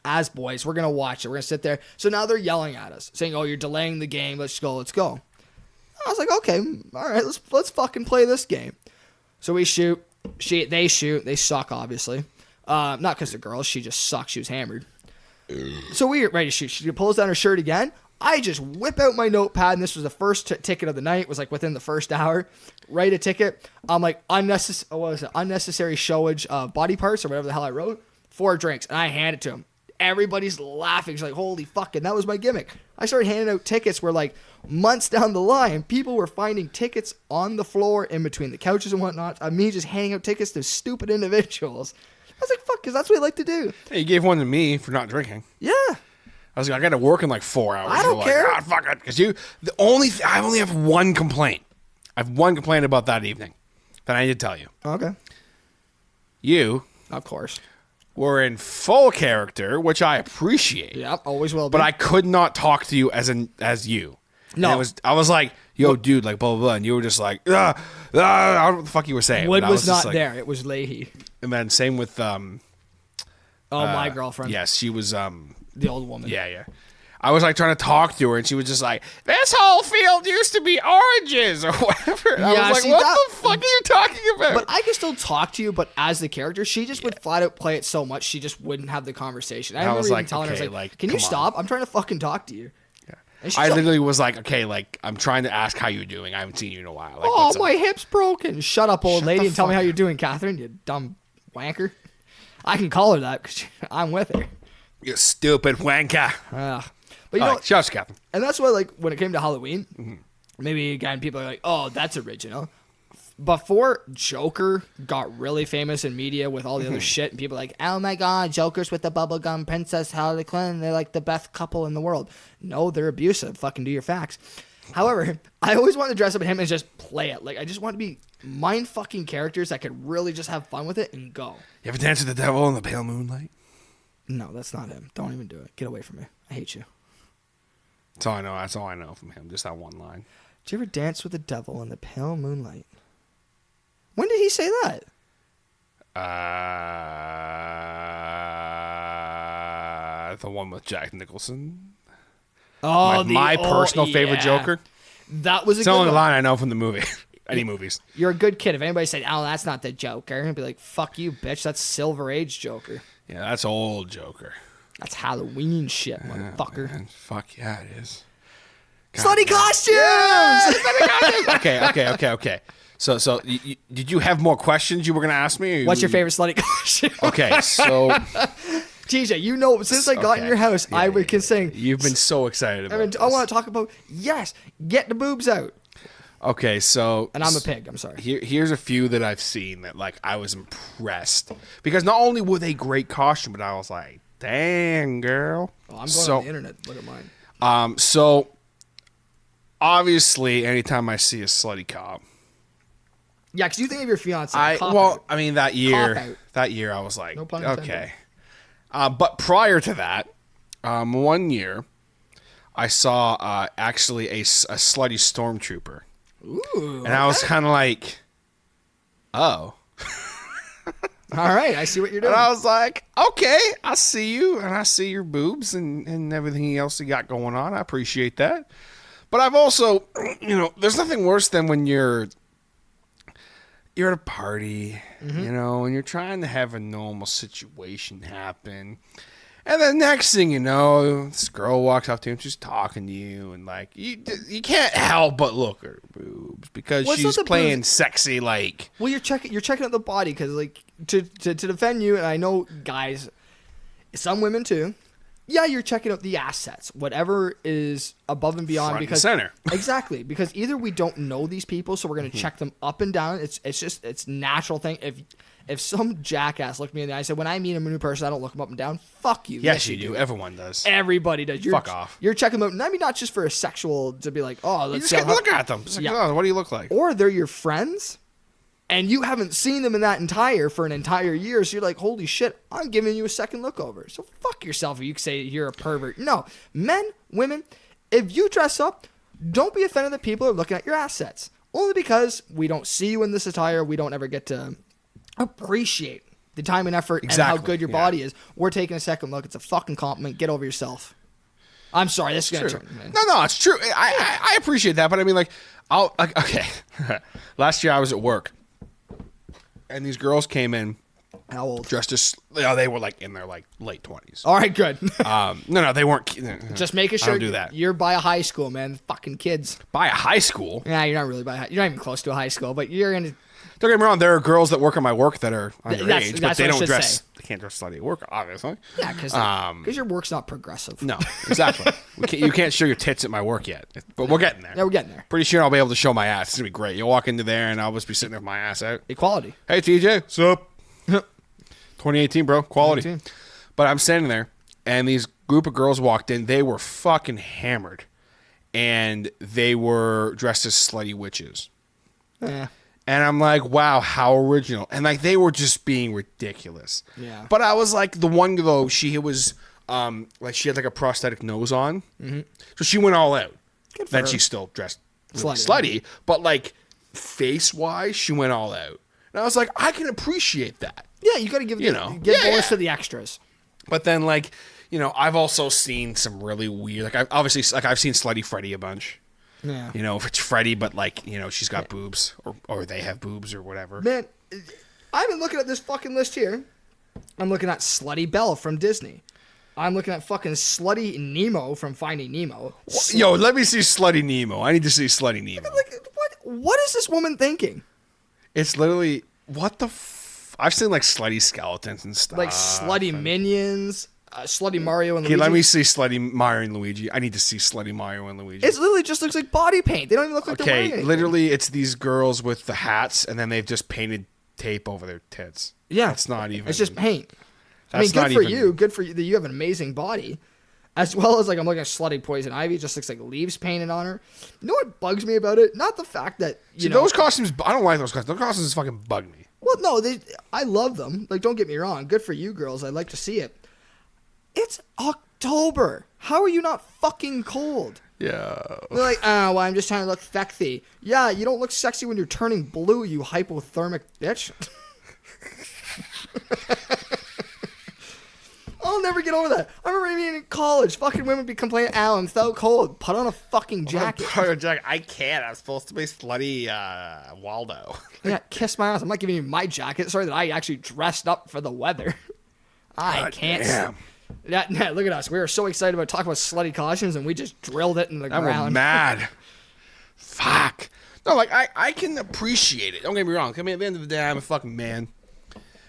S3: as boys, we're gonna watch it. We're gonna sit there. So now they're yelling at us, saying, "Oh, you're delaying the game. Let's go. I was like, "Okay, all right, let's fucking play this game." So we shoot. They shoot. They suck, obviously. Not because they're girls. She just sucks. She was hammered. So we get ready to shoot. She pulls down her shirt again. I just whip out my notepad, and this was the first ticket of the night. It was like within the first hour. Write a ticket. I'm like, unnecessary showage of body parts or whatever the hell I wrote. 4 drinks. And I hand it to him. Everybody's laughing. She's like, holy fuck. And that was my gimmick. I started handing out tickets where like months down the line, people were finding tickets on the floor in between the couches and whatnot. Me just handing out tickets to stupid individuals. I was like, fuck, because that's what I like to do.
S5: Hey, you gave one to me for not drinking.
S3: Yeah.
S5: I was like, I got to work in like 4 hours.
S3: I don't
S5: You're
S3: care.
S5: Like, ah, fuck it. Because I only have one complaint. I have one complaint about that evening that I need to tell you.
S3: Okay.
S5: You
S3: Of course.
S5: were in full character, which I appreciate.
S3: Yep, always will be.
S5: But I could not talk to you as you.
S3: No.
S5: And I was like, yo, dude, like, blah, blah, blah. And you were just like, I don't know what the fuck you were saying.
S3: Wood
S5: But I
S3: was
S5: just
S3: not
S5: like-
S3: there. It was Leahy.
S5: And then same with,
S3: My girlfriend.
S5: yes, she was,
S3: The old woman.
S5: yeah. I was like trying to talk to her, and she was just like, "This whole field used to be oranges or whatever." And I
S3: Yeah,
S5: was like,
S3: see,
S5: "What
S3: that-
S5: the fuck are you talking about?"
S3: But I can still talk to you, but as the character, she just would flat out play it so much she just wouldn't have the conversation. I remember
S5: was
S3: even
S5: like,
S3: telling her, I
S5: okay,
S3: was like,
S5: like,
S3: can you
S5: come on.
S3: stop? I'm trying to fucking talk to you.
S5: Yeah.
S3: And she
S5: I
S3: just-
S5: literally was like, "Okay, like I'm trying to ask how you're doing. I haven't seen you in a while." Like,
S3: Oh,
S5: what's up?
S3: my hip's broken. Shut up, old
S5: Shut
S3: lady,
S5: the
S3: and tell me
S5: fuck
S3: how you're doing, Catherine, you dumb wanker. I can call her that because I'm with her.
S5: You stupid wanker.
S3: But you
S5: All
S3: know,
S5: right, shout out to Captain.
S3: and that's why, like, when it came to Halloween,
S5: Mm-hmm.
S3: maybe again, people are like, "Oh, that's original." Before Joker got really famous in media with all the
S5: Mm-hmm.
S3: other shit, and people are like, "Oh my God, Joker's with the bubblegum princess Harley Quinn. They're like the best couple in the world." No, they're abusive. Fucking do your facts. However, I always wanted to dress up as him and just play it. Like, I just want to be mind fucking characters that could really just have fun with it and go.
S5: You ever dance with the devil in the pale moonlight?
S3: No, that's not him. Don't even do it. Get away from me. I hate you.
S5: That's all I know. That's all I know from him. Just that one line.
S3: Did you ever dance with the devil in the pale moonlight? When did he say that?
S5: The one with Jack Nicholson.
S3: Oh,
S5: my personal favorite Joker.
S3: That was
S5: It's
S3: a
S5: the
S3: good
S5: only
S3: one.
S5: line I know from the movie. Any movies.
S3: You're a good kid. If anybody said, "Oh, that's not the Joker," I'd be like, "Fuck you, bitch. That's Silver Age Joker.
S5: Yeah, that's old Joker.
S3: That's Halloween shit, motherfucker."
S5: Man, fuck yeah, it is.
S3: Slutty costumes.
S5: Okay. So, did you have more questions you were gonna ask me?
S3: What's your favorite slutty costume?
S5: Okay, so
S3: TJ, you know, since I got in your house, I was saying
S5: you've been so excited about this.
S3: I want to talk about get the boobs out.
S5: Okay, so
S3: And I'm a pig. I'm sorry.
S5: Here's a few that I've seen that like I was impressed because not only were they great costume, but I was like, dang girl.
S3: Oh, I'm going on the internet. Look at mine.
S5: So obviously, anytime I see a slutty cop,
S3: Yeah, because you think of your fiance.
S5: I mean that year I was like,
S3: No pun intended.
S5: okay. But prior to that, one year I saw actually a slutty stormtrooper.
S3: Ooh.
S5: And I was kind of like, oh.
S3: All right, I see what you're doing.
S5: And I was like, okay, I see you, and I see your boobs and everything else you got going on. I appreciate that. But I've also, there's nothing worse than when you're at a party, and you're trying to have a normal situation happen. And then next thing you know, this girl walks up to you and she's talking to you, and like you can't help but look at her boobs because she's playing sexy. Like,
S3: well, you're checking out the body because, like, to defend you, and I know guys, some women too. Yeah, you're checking out the assets, whatever is above and beyond.
S5: Front and
S3: because
S5: center.
S3: Exactly, because either we don't know these people, so we're gonna check them up and down. It's natural thing. If some jackass looked me in the eye and said, when I meet a new person, I don't look them up and down. Fuck you.
S5: Yes, you do. Everyone does.
S3: Everybody does.
S5: Fuck off.
S3: You're checking them out. And I mean, not just for a sexual, to be like, oh, let's
S5: You just
S3: see
S5: gotta
S3: how-
S5: look at them. It's like,
S3: Yeah.
S5: oh, what do you look like?
S3: Or they're your friends, and you haven't seen them for an entire year. So you're like, holy shit, I'm giving you a second look over. So fuck yourself if you say you're a pervert. No, men, women, if you dress up, don't be offended that people are looking at your assets. Only because we don't see you in this attire, we don't ever get to appreciate the time and effort and how good your body is. We're taking a second look. It's a fucking compliment. Get over yourself. I'm sorry. This is going to turn. Man.
S5: No, it's true. I appreciate that, but I mean, like, okay. Last year I was at work, and these girls came in.
S3: How old?
S5: Dressed as, they were like in their like late 20s.
S3: All right, good.
S5: No, they weren't.
S3: Just making sure
S5: I don't do that.
S3: You're by a high school, man. Fucking kids.
S5: By a high school.
S3: Yeah, you're not really you're not even close to a high school, but you're in.
S5: Don't get me wrong. There are girls that work at my work that are underage,
S3: That's
S5: but they
S3: what I
S5: don't
S3: should
S5: dress.
S3: say.
S5: They can't dress slutty at work, obviously.
S3: Yeah, because your work's not progressive.
S5: No, exactly. You can't show your tits at my work yet, but we're getting there.
S3: Yeah, we're getting there.
S5: Pretty sure I'll be able to show my ass. It's gonna be great. You'll walk into there, and I'll just be sitting there with my ass out.
S3: Equality.
S5: Hey, TJ, what's up? 2018, bro. Quality.
S3: 2018.
S5: But I'm standing there, and these group of girls walked in. They were fucking hammered, and they were dressed as slutty witches.
S3: Yeah.
S5: And I'm like, wow, how original. And like they were just being ridiculous.
S3: Yeah.
S5: But I was like, the one though, she was like she had like a prosthetic nose on. Mm-hmm. So she went all out.
S3: Good for
S5: Then
S3: her.
S5: she's still dressed really
S3: Slutty.
S5: slutty, but like face wise, she went all out. And I was like, I can appreciate that.
S3: Yeah, you got to give bonus to the extras.
S5: But then like, I've also seen some really weird I've seen Slutty Freddy a bunch.
S3: Yeah.
S5: If it's Freddy, but like, she's got boobs or they have boobs or whatever.
S3: Man, I've been looking at this fucking list here. I'm looking at Slutty Belle from Disney. I'm looking at fucking Slutty Nemo from Finding Nemo.
S5: Yo, let me see Slutty Nemo. I need to see Slutty Nemo.
S3: Like, what is this woman thinking?
S5: It's literally, what the I've seen like slutty skeletons and stuff.
S3: Like slutty minions, Slutty Mario and
S5: Okay,
S3: Luigi.
S5: let me see Slutty Mario and Luigi. I need to see Slutty Mario and Luigi.
S3: It literally just looks like body paint. They don't even look like they're wearing
S5: Okay,
S3: anything.
S5: literally it's these girls with the hats and then they've just painted tape over their tits.
S3: Yeah.
S5: It's not even.
S3: It's just paint.
S5: That's
S3: good
S5: not
S3: for
S5: even-
S3: you. Good for you that you have an amazing body. As well as, like, I'm looking at Slutty Poison Ivy. It just looks like leaves painted on her. You know what bugs me about it? Not the fact that,
S5: See, those costumes, I don't like those costumes. Those costumes fucking bug me.
S3: Well, no, I love them. Like, don't get me wrong. Good for you girls. I'd like to see it. It's October. How are you not fucking cold?
S5: Yeah.
S3: They're like, well, I'm just trying to look sexy. Yeah, you don't look sexy when you're turning blue, you hypothermic bitch. I'll never get over that. I remember being in college. Fucking women be complaining, I'm so cold. Put on a fucking jacket.
S5: I can't. I'm supposed to be slutty Waldo.
S3: Yeah, kiss my ass. I'm not giving you my jacket. Sorry that I actually dressed up for the weather. I can't.
S5: Damn.
S3: Yeah, look at us. We were so excited about talking about slutty costumes, and we just drilled it in the ground.
S5: I'm mad. Fuck. No, like, I can appreciate it. Don't get me wrong. I mean, at the end of the day, I'm a fucking man.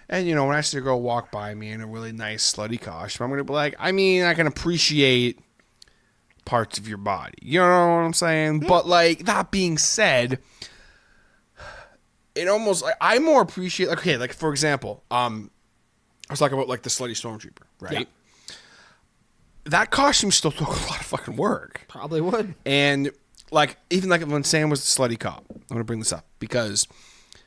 S5: And, you know, when I see a girl walk by me in a really nice slutty costume, I'm going to be like, I mean, I can appreciate parts of your body. You know what I'm saying? Yeah. But, like, that being said, it almost, like, I more appreciate, okay, like, for example, I was talking about, like, the slutty stormtrooper, right? Yeah. That costume still took a lot of fucking work.
S3: Probably would.
S5: And, like, even like when Sam was the slutty cop, I'm going to bring this up because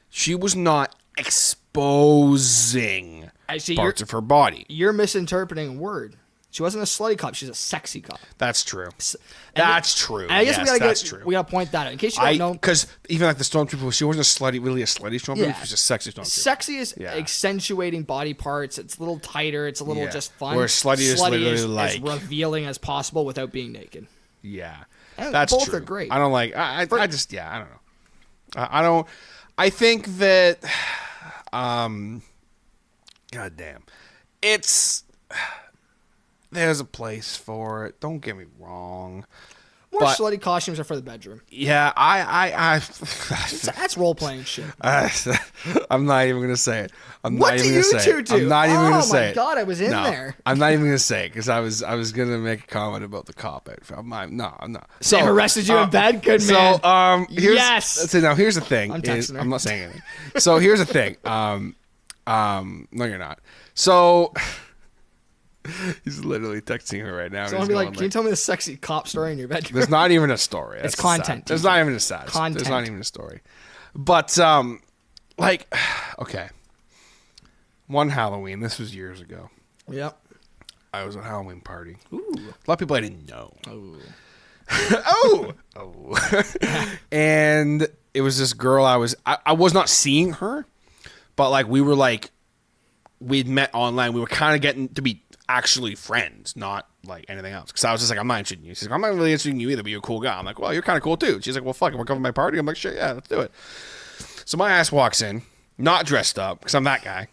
S5: she was not exposing parts of her body.
S3: You're misinterpreting a word. She wasn't a slutty cop. She's a sexy cop.
S5: That's true. That's true.
S3: I guess
S5: yes,
S3: we gotta point that out in case you don't know.
S5: Because even like the stormtrooper, she wasn't really a slutty stormtrooper. Yeah. She was a sexy stormtrooper.
S3: Sexy is accentuating body parts. It's a little tighter. It's a little just fun.
S5: Where slutty is literally like
S3: as revealing as possible without being naked.
S5: Yeah,
S3: and
S5: that's
S3: both
S5: true.
S3: Are great.
S5: I don't like. I just I don't know. I don't. I think that. God damn, it's. There's a place for it. Don't get me wrong.
S3: More slutty costumes are for the bedroom.
S5: Yeah,
S3: that's role playing shit.
S5: I'm not even gonna say it.
S3: What do you two do?
S5: I'm not even gonna say it.
S3: Oh my god, I was in there.
S5: I'm not even gonna say it because I was gonna make a comment about the cop outfit. I'm not.
S3: Sam arrested you in bed. Good man.
S5: So
S3: yes.
S5: So now here's the thing.
S3: I'm texting her.
S5: I'm not saying anything. So here's the thing. No, you're not. So. He's literally texting her right now.
S3: So I'll be like, can you tell me the sexy cop story in your bedroom?
S5: There's not even a story.
S3: It's content.
S5: There's not even a sad.
S3: Content.
S5: There's not even a story. But, like, okay. One Halloween, this was years ago.
S3: Yep.
S5: I was at a Halloween party.
S3: Ooh.
S5: A lot of people I didn't know.
S3: Oh.
S5: And it was this girl I was not seeing her, but, like, we'd met online. We were kind of getting to be actually friends, not like anything else. Because I was just like, I'm not interested in you. She's like, I'm not really interested in you either, but you're a cool guy. I'm like, well, you're kind of cool too. She's like, well, fuck it, we're coming to my party. I'm like, sure, yeah, let's do it. So my ass walks in, not dressed up, because I'm that guy.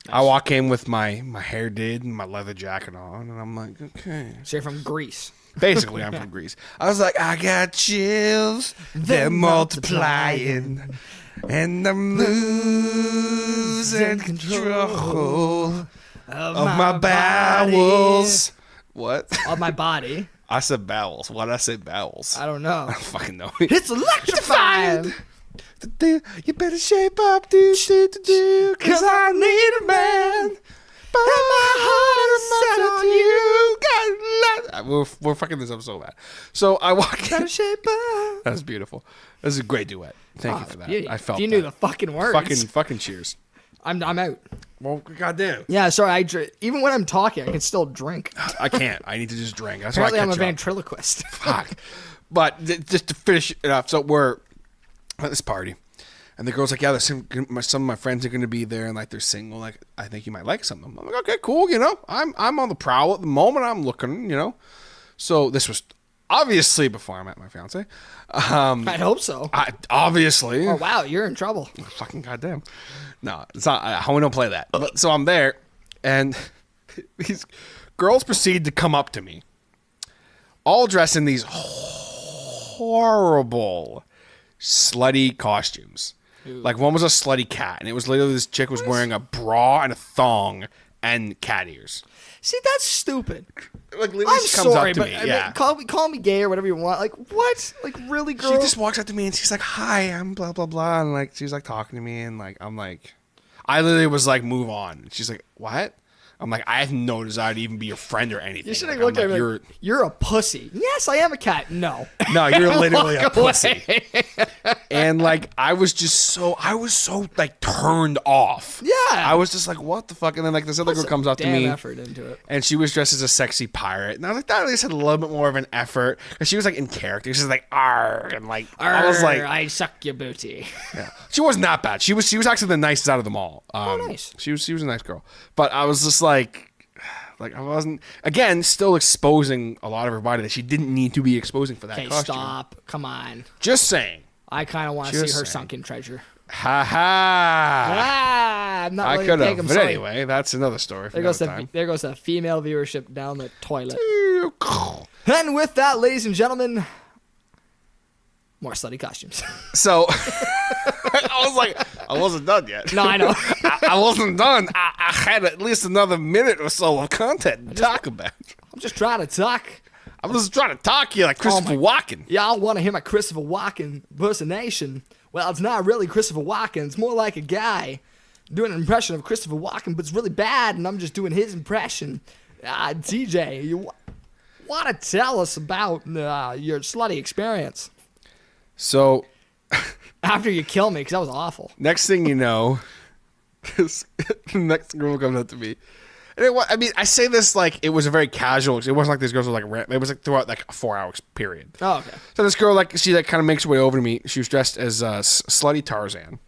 S5: Nice. I walk in with my hair did and my leather jacket on, and I'm like, okay.
S3: So you're from Greece.
S5: Basically, I'm from Greece. I was like, I got chills, they're multiplying, and I'm losing control. Of my bowels. What?
S3: Of my body.
S5: I said bowels. Why did I say bowels?
S3: I don't know.
S5: I don't fucking know.
S3: It's electrifying.
S5: You better shape up, cause I need a man. But my heart is set on you. We're fucking this up so bad. So I walk in.
S3: Better shape up.
S5: That was beautiful. That was a great duet. Thank you for that. I felt
S3: you knew the fucking words.
S5: Fucking cheers.
S3: I'm out.
S5: Well, goddamn.
S3: Yeah, sorry. Even when I'm talking, I can still drink.
S5: I can't. I need to just drink. That's
S3: Apparently,
S5: why
S3: I'm a ventriloquist.
S5: Fuck. But just to finish it up, so we're at this party, and the girl's like, "Yeah, some of my friends are going to be there, and like they're single. Like, I think you might like some of them." I'm like, "Okay, cool. You know, I'm on the prowl at the moment. I'm looking. You know." So this was obviously before I met my fiance.
S3: I hope so.
S5: Obviously.
S3: Oh wow, you're in trouble.
S5: Fucking goddamn. No, it's not. We don't play that. But, so I'm there, and these girls proceed to come up to me, all dressed in these horrible, slutty costumes. Ooh. Like one was a slutty cat, and it was literally this chick was wearing a bra and a thong and cat ears.
S3: See, that's stupid.
S5: Like literally, she comes up to me.
S3: Yeah. Call me gay or whatever you want. Like what? Like really, girl?
S5: She just walks up to me and she's like, "Hi, I'm blah blah blah," and like she's like talking to me, and like I'm like, I literally was like, "Move on." And she's like, "What?" I'm like, I have no desire to even be your friend or anything.
S3: You should have
S5: like,
S3: looked at
S5: like,
S3: him like, you're a pussy. Yes, I am a cat. No.
S5: No, you're literally a
S3: Walk
S5: pussy.
S3: away.
S5: And like, I was so like turned off.
S3: Yeah.
S5: I was just like, what the fuck? And then like this other girl comes up to
S3: Damn
S5: me.
S3: effort into it.
S5: And she was dressed as a sexy pirate. And I was like, that at least had a little bit more of an effort. Because she was like in character. She was like, arg. And like, I was like,
S3: I suck your booty.
S5: yeah. She wasn't that bad. She was actually the nicest out of them all.
S3: Nice.
S5: She was a nice girl. But I was just like I wasn't, again, still exposing a lot of her body that she didn't need to be exposing for that
S3: Okay,
S5: costume.
S3: stop. Come on.
S5: Just saying.
S3: I kind of want to see her
S5: saying.
S3: sunken treasure.
S5: Ha ha.
S3: I'm not
S5: I
S3: really
S5: could
S3: big.
S5: have.
S3: I'm
S5: But
S3: sorry.
S5: anyway, that's another story for
S3: There goes
S5: another time.
S3: there goes the female viewership down the toilet. And with that, ladies and gentlemen, more slutty costumes.
S5: So, I was like, I wasn't done yet.
S3: No, I know.
S5: I wasn't done. I had at least another minute or so of content to talk about.
S3: I'm just trying to talk.
S5: I'm just trying to talk to you like Christopher Walken.
S3: Y'all want to hear my Christopher Walken impersonation? Well, it's not really Christopher Walken. It's more like a guy doing an impression of Christopher Walken, but it's really bad, and I'm just doing his impression. TJ, you want to tell us about your slutty experience
S5: So,
S3: after you kill me, because that was awful.
S5: next thing you know, this next girl comes up to me. And I mean, I say this like it was a very casual. It wasn't like these girls were like it was like throughout like a 4 hours period.
S3: Oh, okay.
S5: So this girl she kind of makes her way over to me. She was dressed as Slutty Tarzan,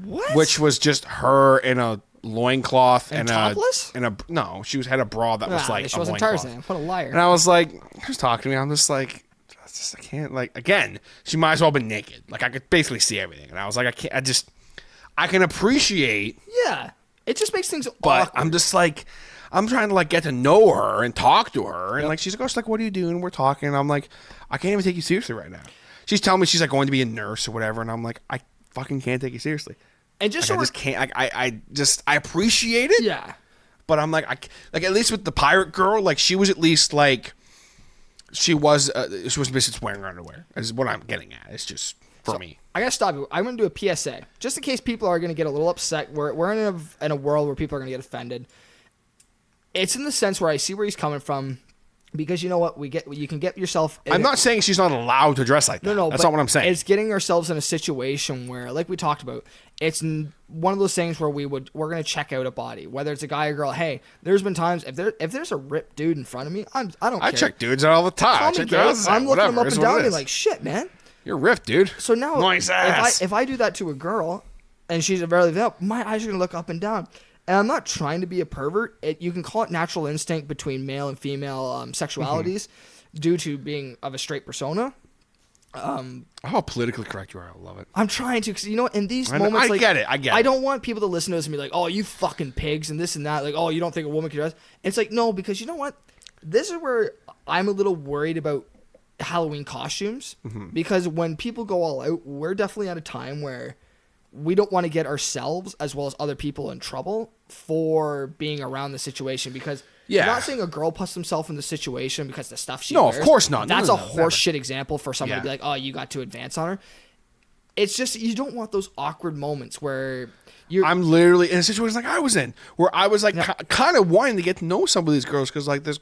S3: What?
S5: which was just her in a loincloth
S3: And
S5: and
S3: topless?
S5: no, she had a bra that was like
S3: she
S5: a
S3: wasn't
S5: loincloth.
S3: Tarzan. What a liar.
S5: And I was like, who's talking to me? I'm just like, I can't, like, again, she might as well have been naked. Like, I could basically see everything. And I was like, I can appreciate,
S3: Yeah. It just makes things
S5: but
S3: awkward.
S5: I'm just like, I'm trying to, like, get to know her and talk to her. And, like, she's like, what are you doing? We're talking. And I'm like, I can't even take you seriously right now. She's telling me she's, like, going to be a nurse or whatever. And I'm like, I fucking can't take you seriously.
S3: And just
S5: Like, I just can't. I appreciate it.
S3: yeah.
S5: But I'm like, at least with the pirate girl, like, she was at least, like, she was basically wearing underwear. Is what I'm getting at. It's just for me.
S3: I gotta stop you. I'm gonna do a PSA, just in case people are gonna get a little upset. We're in a world where people are gonna get offended. It's in the sense where I see where he's coming from, because you know what, you can get yourself.
S5: I'm not saying she's not allowed to dress like that.
S3: No,
S5: that's
S3: but
S5: not what I'm saying.
S3: It's getting ourselves in a situation where, like we talked about, it's one of those things where we're gonna check out a body, whether it's a guy or girl. Hey, there's been times if there's a ripped dude in front of me, I don't care.
S5: I check dudes out all the time.
S3: Call
S5: I
S3: me
S5: check
S3: gay.
S5: girls out,
S3: I'm looking them
S5: whatever.
S3: up
S5: It's
S3: and
S5: what
S3: down
S5: it
S3: and
S5: is.
S3: like, shit, man.
S5: You're ripped, dude.
S3: So now,
S5: nice ass.
S3: if I do that to a girl, and she's a very up, my eyes are gonna look up and down. And I'm not trying to be a pervert. You can call it natural instinct between male and female sexualities, due to being of a straight persona.
S5: How politically correct you are. I love it.
S3: I'm trying to, because you know what? In these
S5: I know-
S3: moments,
S5: I
S3: like,
S5: get it, I get
S3: I
S5: it.
S3: don't want people to listen to us and be like, "Oh, you fucking pigs," and this and that. Like, "Oh, you don't think a woman can dress?" It's like, no, because you know what? This is where I'm a little worried about Halloween costumes, because when people go all out, we're definitely at a time where we don't want to get ourselves as well as other people in trouble for being around the situation. Because
S5: Yeah.
S3: I'm not saying a girl puts herself in the situation because the stuff she
S5: No,
S3: wears.
S5: of course not. No,
S3: That's
S5: no,
S3: a
S5: no,
S3: horse shit example for someone to be
S5: Yeah.
S3: like, "Oh, you got to advance on her." It's just, you don't want those awkward moments where you're.
S5: I'm literally in a situation like I was in, where I was like kind of wanting to get to know some of these girls, because like this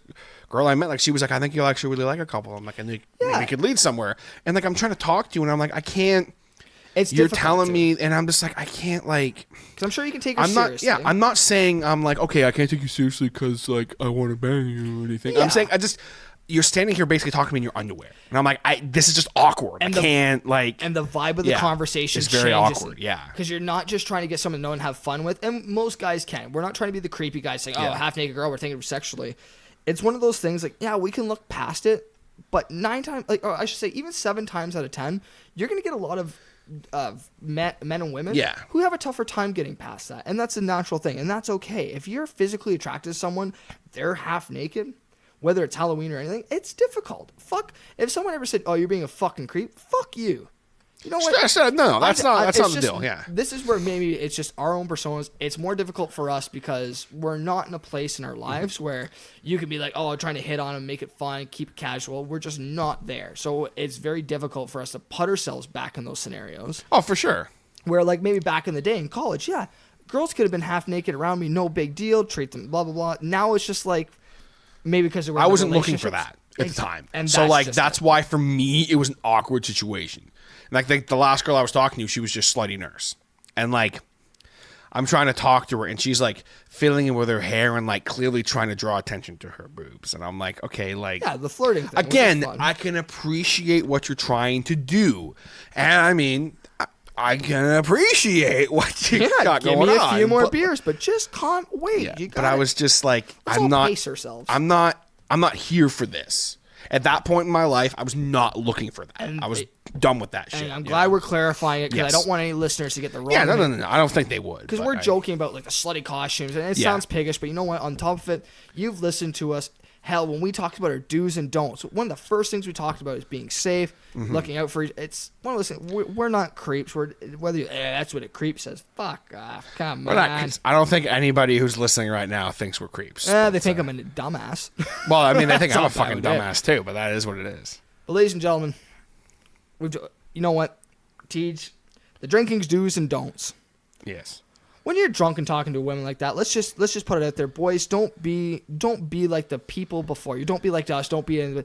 S5: girl I met, like she was like, I think you'll actually really like a couple. I'm like, and maybe we could lead somewhere. And like I'm trying to talk to you, and I'm like, I can't.
S3: It's
S5: You're
S3: difficult
S5: telling
S3: to.
S5: me, and I'm just like, I can't, like.
S3: Because I'm sure you can take her
S5: I'm not.
S3: seriously.
S5: Yeah, I'm not saying I'm like, okay, I can't take you seriously because like I want to bang you or anything.
S3: Yeah.
S5: I'm saying you're standing here basically talking to me in your underwear, and I'm like, this is just awkward.
S3: And
S5: I can't like.
S3: And the vibe of the conversation
S5: it's very
S3: changes.
S5: awkward. Yeah,
S3: Because you're not just trying to get someone to know and have fun with. And most guys can. We're not trying to be the creepy guys saying, "Oh,
S5: Yeah.
S3: half naked girl, we're thinking of sexually." It's one of those things like, yeah, we can look past it, but 9 times, like, or I should say, even 7 times out of 10, you're gonna get a lot of men and women who have a tougher time getting past that, and that's a natural thing, and that's okay. If you're physically attracted to someone, they're half naked, whether it's Halloween or anything, it's difficult. Fuck, if someone ever said, "Oh, you're being a fucking creep," fuck you. You know what?
S5: No, that's not
S3: It's
S5: the
S3: just-
S5: deal. Yeah.
S3: This is where maybe it's just our own personas. It's more difficult for us because we're not in a place in our lives where you can be like, "Oh, trying to hit on them, make it fun, keep it casual." We're just not there. So it's very difficult for us to put ourselves back in those scenarios
S5: Oh, for sure.
S3: where, like, maybe back in the day in college, yeah, girls could have been half naked around me, no big deal, treat them, blah, blah, blah. Now it's just like, maybe because
S5: I wasn't looking for that at the time.
S3: And
S5: so like,
S3: just
S5: that's why for me, it was an awkward situation. Like the last girl I was talking to, she was just slutty nurse. And like, I'm trying to talk to her and she's like fiddling it with her hair and like clearly trying to draw attention to her boobs. And I'm like, okay, like,
S3: yeah, the flirting thing.
S5: again, I can appreciate what you're trying to do. And I mean, I can appreciate what you got going on.
S3: Give me a few more beers, but just can't wait.
S5: Yeah, but I was just like,
S3: I'm not. Pace ourselves.
S5: I'm not here for this. At that point in my life, I was not looking for that. I was done with that shit.
S3: And I'm glad we're clarifying it because I don't want any listeners to get the wrong.
S5: Yeah, no. I don't think they would.
S3: Because we're joking about like the slutty costumes, and it sounds piggish, but you know what? On top of it, you've listened to us. Hell, when we talked about our do's and don'ts, one of the first things we talked about is being safe, looking out for. It's one of those things. We're not creeps. That's what a creep says. Fuck off. Come on.
S5: I don't think anybody who's listening right now thinks we're creeps.
S3: They think I'm a dumbass.
S5: Well, I mean, they think I'm a fucking dumbass too, but that is what it is.
S3: But ladies and gentlemen, you know what? Teach the drinking's do's and don'ts.
S5: Yes.
S3: When you're drunk and talking to women like that, let's just put it out there, boys. Don't be like the people before you. Don't be like us. Don't be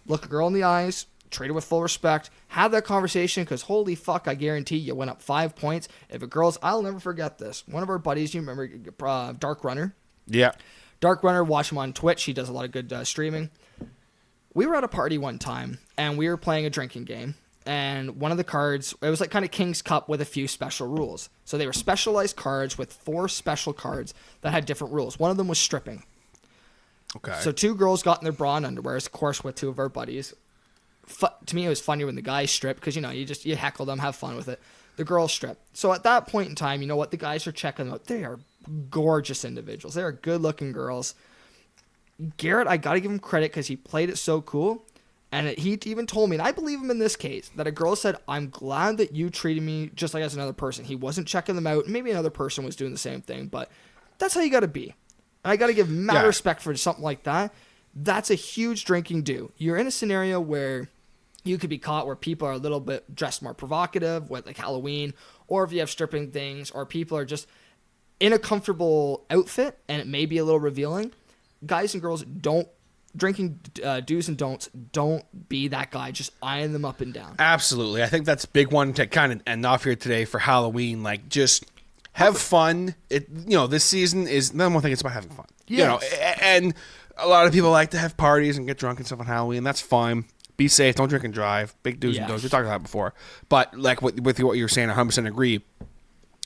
S3: look a girl in the eyes, treat her with full respect, have that conversation. Because holy fuck, I guarantee you went up 5 points. If a girl's, I'll never forget this. One of our buddies, you remember, Dark Runner.
S5: Yeah.
S3: Dark Runner. Watch him on Twitch. He does a lot of good streaming. We were at a party one time and we were playing a drinking game. And one of the cards, it was like kind of King's Cup with a few special rules. So they were specialized cards with 4 special cards that had different rules. One of them was stripping.
S5: Okay.
S3: So 2 girls got in their bra and underwears, of course, with 2 of our buddies. To me, it was funnier when the guys stripped because, you heckle them, have fun with it. The girls strip. So at that point in time, you know what? The guys are checking them out. They are gorgeous individuals. They are good-looking girls. Garrett, I got to give him credit because he played it so cool. And he even told me, and I believe him in this case, that a girl said, I'm glad that you treated me just like as another person. He wasn't checking them out. Maybe another person was doing the same thing, but that's how you got to be. And I got to give mad respect for something like that. That's a huge drinking do. You're in a scenario where you could be caught where people are a little bit dressed more provocative, with like Halloween, or if you have stripping things, or people are just in a comfortable outfit, and it may be a little revealing. Guys and girls, drinking do's and don'ts, don't be that guy. Just eyeing them up and down.
S5: Absolutely. I think that's a big one to kind of end off here today for Halloween. Like, just have fun. This season is, the number one thing, it's about having fun.
S3: Yes.
S5: And a lot of people like to have parties and get drunk and stuff on Halloween. That's fine. Be safe. Don't drink and drive. Big do's and don'ts. We talked about that before. But like with what you were saying, 100% agree.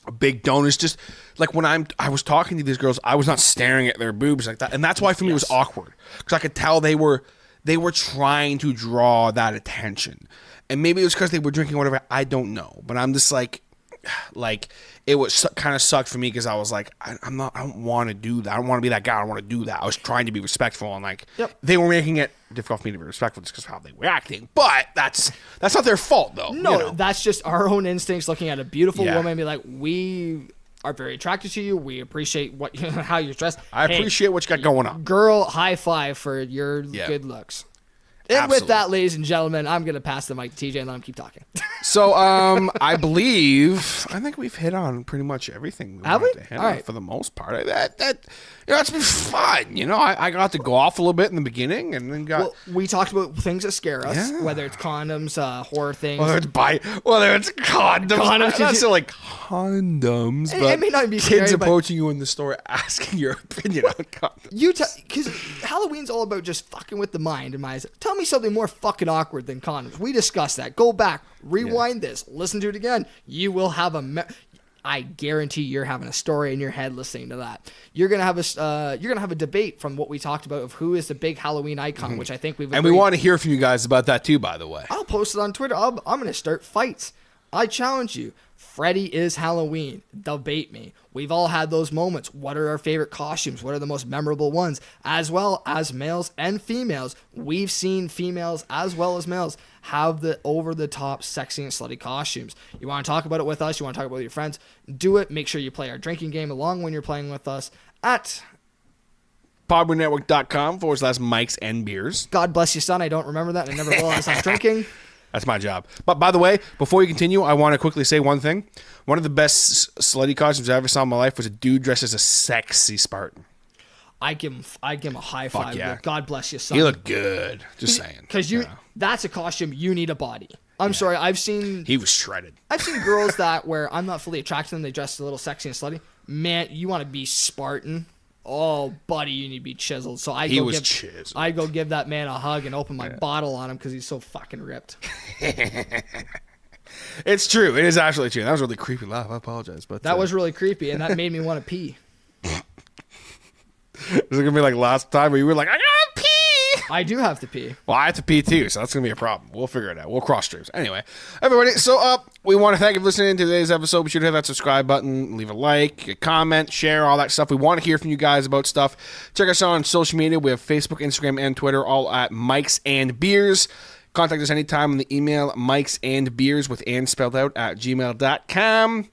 S5: A big don't is just like when I was talking to these girls, I was not staring at their boobs like that, and that's why for me it was awkward because I could tell they were trying to draw that attention, and maybe it was because they were drinking or whatever. I don't know, but I'm just like it was kind of sucked for me because I was like, I don't want to do that. I don't want to be that guy. I don't want to do that. I was trying to be respectful and they were making it difficult for me to be respectful just because of how they were acting. But that's not their fault though.
S3: No, that's just our own instincts looking at a beautiful woman and be like, we are very attracted to you. We appreciate how you're dressed.
S5: I appreciate what you got going on.
S3: Girl, high five for your good looks. And
S5: Absolutely.
S3: With that, ladies and gentlemen, I'm going to pass the mic to TJ and let him keep talking.
S5: So, I think we've hit on pretty much everything.
S3: Have we?
S5: To hit on for the most part. It's been fun. I got to go off a little bit in the beginning and then got...
S3: Well, we talked about things that scare us, whether it's condoms, horror things.
S5: Whether it's condoms. That's like condoms, but
S3: it may not be scary,
S5: kids approaching you in the store asking your opinion on condoms.
S3: Because Halloween's all about just fucking with the mind. In my eyes, tell me something more fucking awkward than condoms. We discussed that. Go back, rewind this, listen to it again. You will have I guarantee you're having a story in your head listening to that. You're gonna have a debate from what we talked about of who is the big Halloween icon, which I think we've.
S5: And we want to hear from you guys about that too. By the way,
S3: I'll post it on Twitter. I'm gonna start fights. I challenge you. Freddy is Halloween. Debate me. We've all had those moments. What are our favorite costumes? What are the most memorable ones? As well as males and females. We've seen females as well as males have the over-the-top sexy and slutty costumes. You want to talk about it with us? You want to talk about it with your friends? Do it. Make sure you play our drinking game along when you're playing with us at
S5: podwinetwork.com/mics and beers.
S3: God bless you, son. I don't remember that. I never will as I'm drinking.
S5: That's my job. But by the way, before you continue, I want to quickly say one thing. One of the best slutty costumes I ever saw in my life was a dude dressed as a sexy Spartan.
S3: I give him a high five.
S5: yeah.
S3: God bless you, son.
S5: He looked good. Just saying.
S3: Because that's a costume you need a body. I'm sorry,
S5: he was shredded.
S3: I've seen girls that where I'm not fully attracted to them, they dress a little sexy and slutty. Man, you want to be Spartan. Oh, buddy, you need to be chiseled. So I'd go give that man a hug and open my bottle on him because he's so fucking ripped.
S5: It's true. It is absolutely true. That was a really creepy laugh. I apologize, but
S3: that was really creepy, and that made me want to pee.
S5: Is it gonna be like last time where you were like, I gotta pee?
S3: I do have to pee.
S5: Well, I have to pee too, so that's gonna be a problem. We'll figure it out. We'll cross streams. Anyway, everybody. So, we want to thank you for listening to today's episode. Be sure to hit that subscribe button, leave a like, a comment, share, all that stuff. We want to hear from you guys about stuff. Check us out on social media. We have Facebook, Instagram, and Twitter, all at Mikes and Beers. Contact us anytime on the email mikesandbeers with and spelled out at gmail.com.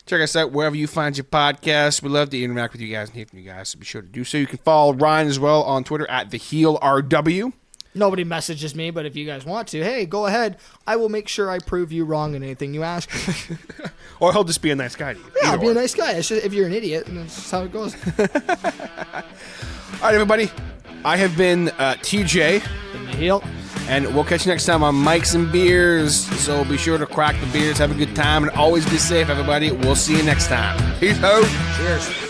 S5: Check us out wherever you find your podcast. We love to interact with you guys and hear from you guys, so be sure to do so. You can follow Ryan as well on Twitter at TheHeelRW.
S3: Nobody messages me, but if you guys want to, hey, go ahead. I will make sure I prove you wrong in anything you ask me.
S5: Or he'll just be a nice guy to you.
S3: Yeah, I'll be a nice guy. It's just, if you're an idiot, that's how it goes.
S5: All right, everybody. I have been TJ.
S3: In the heel.
S5: And we'll catch you next time on Mikes and Beers. So be sure to crack the beers, have a good time, and always be safe, everybody. We'll see you next time. Peace out.
S3: Cheers.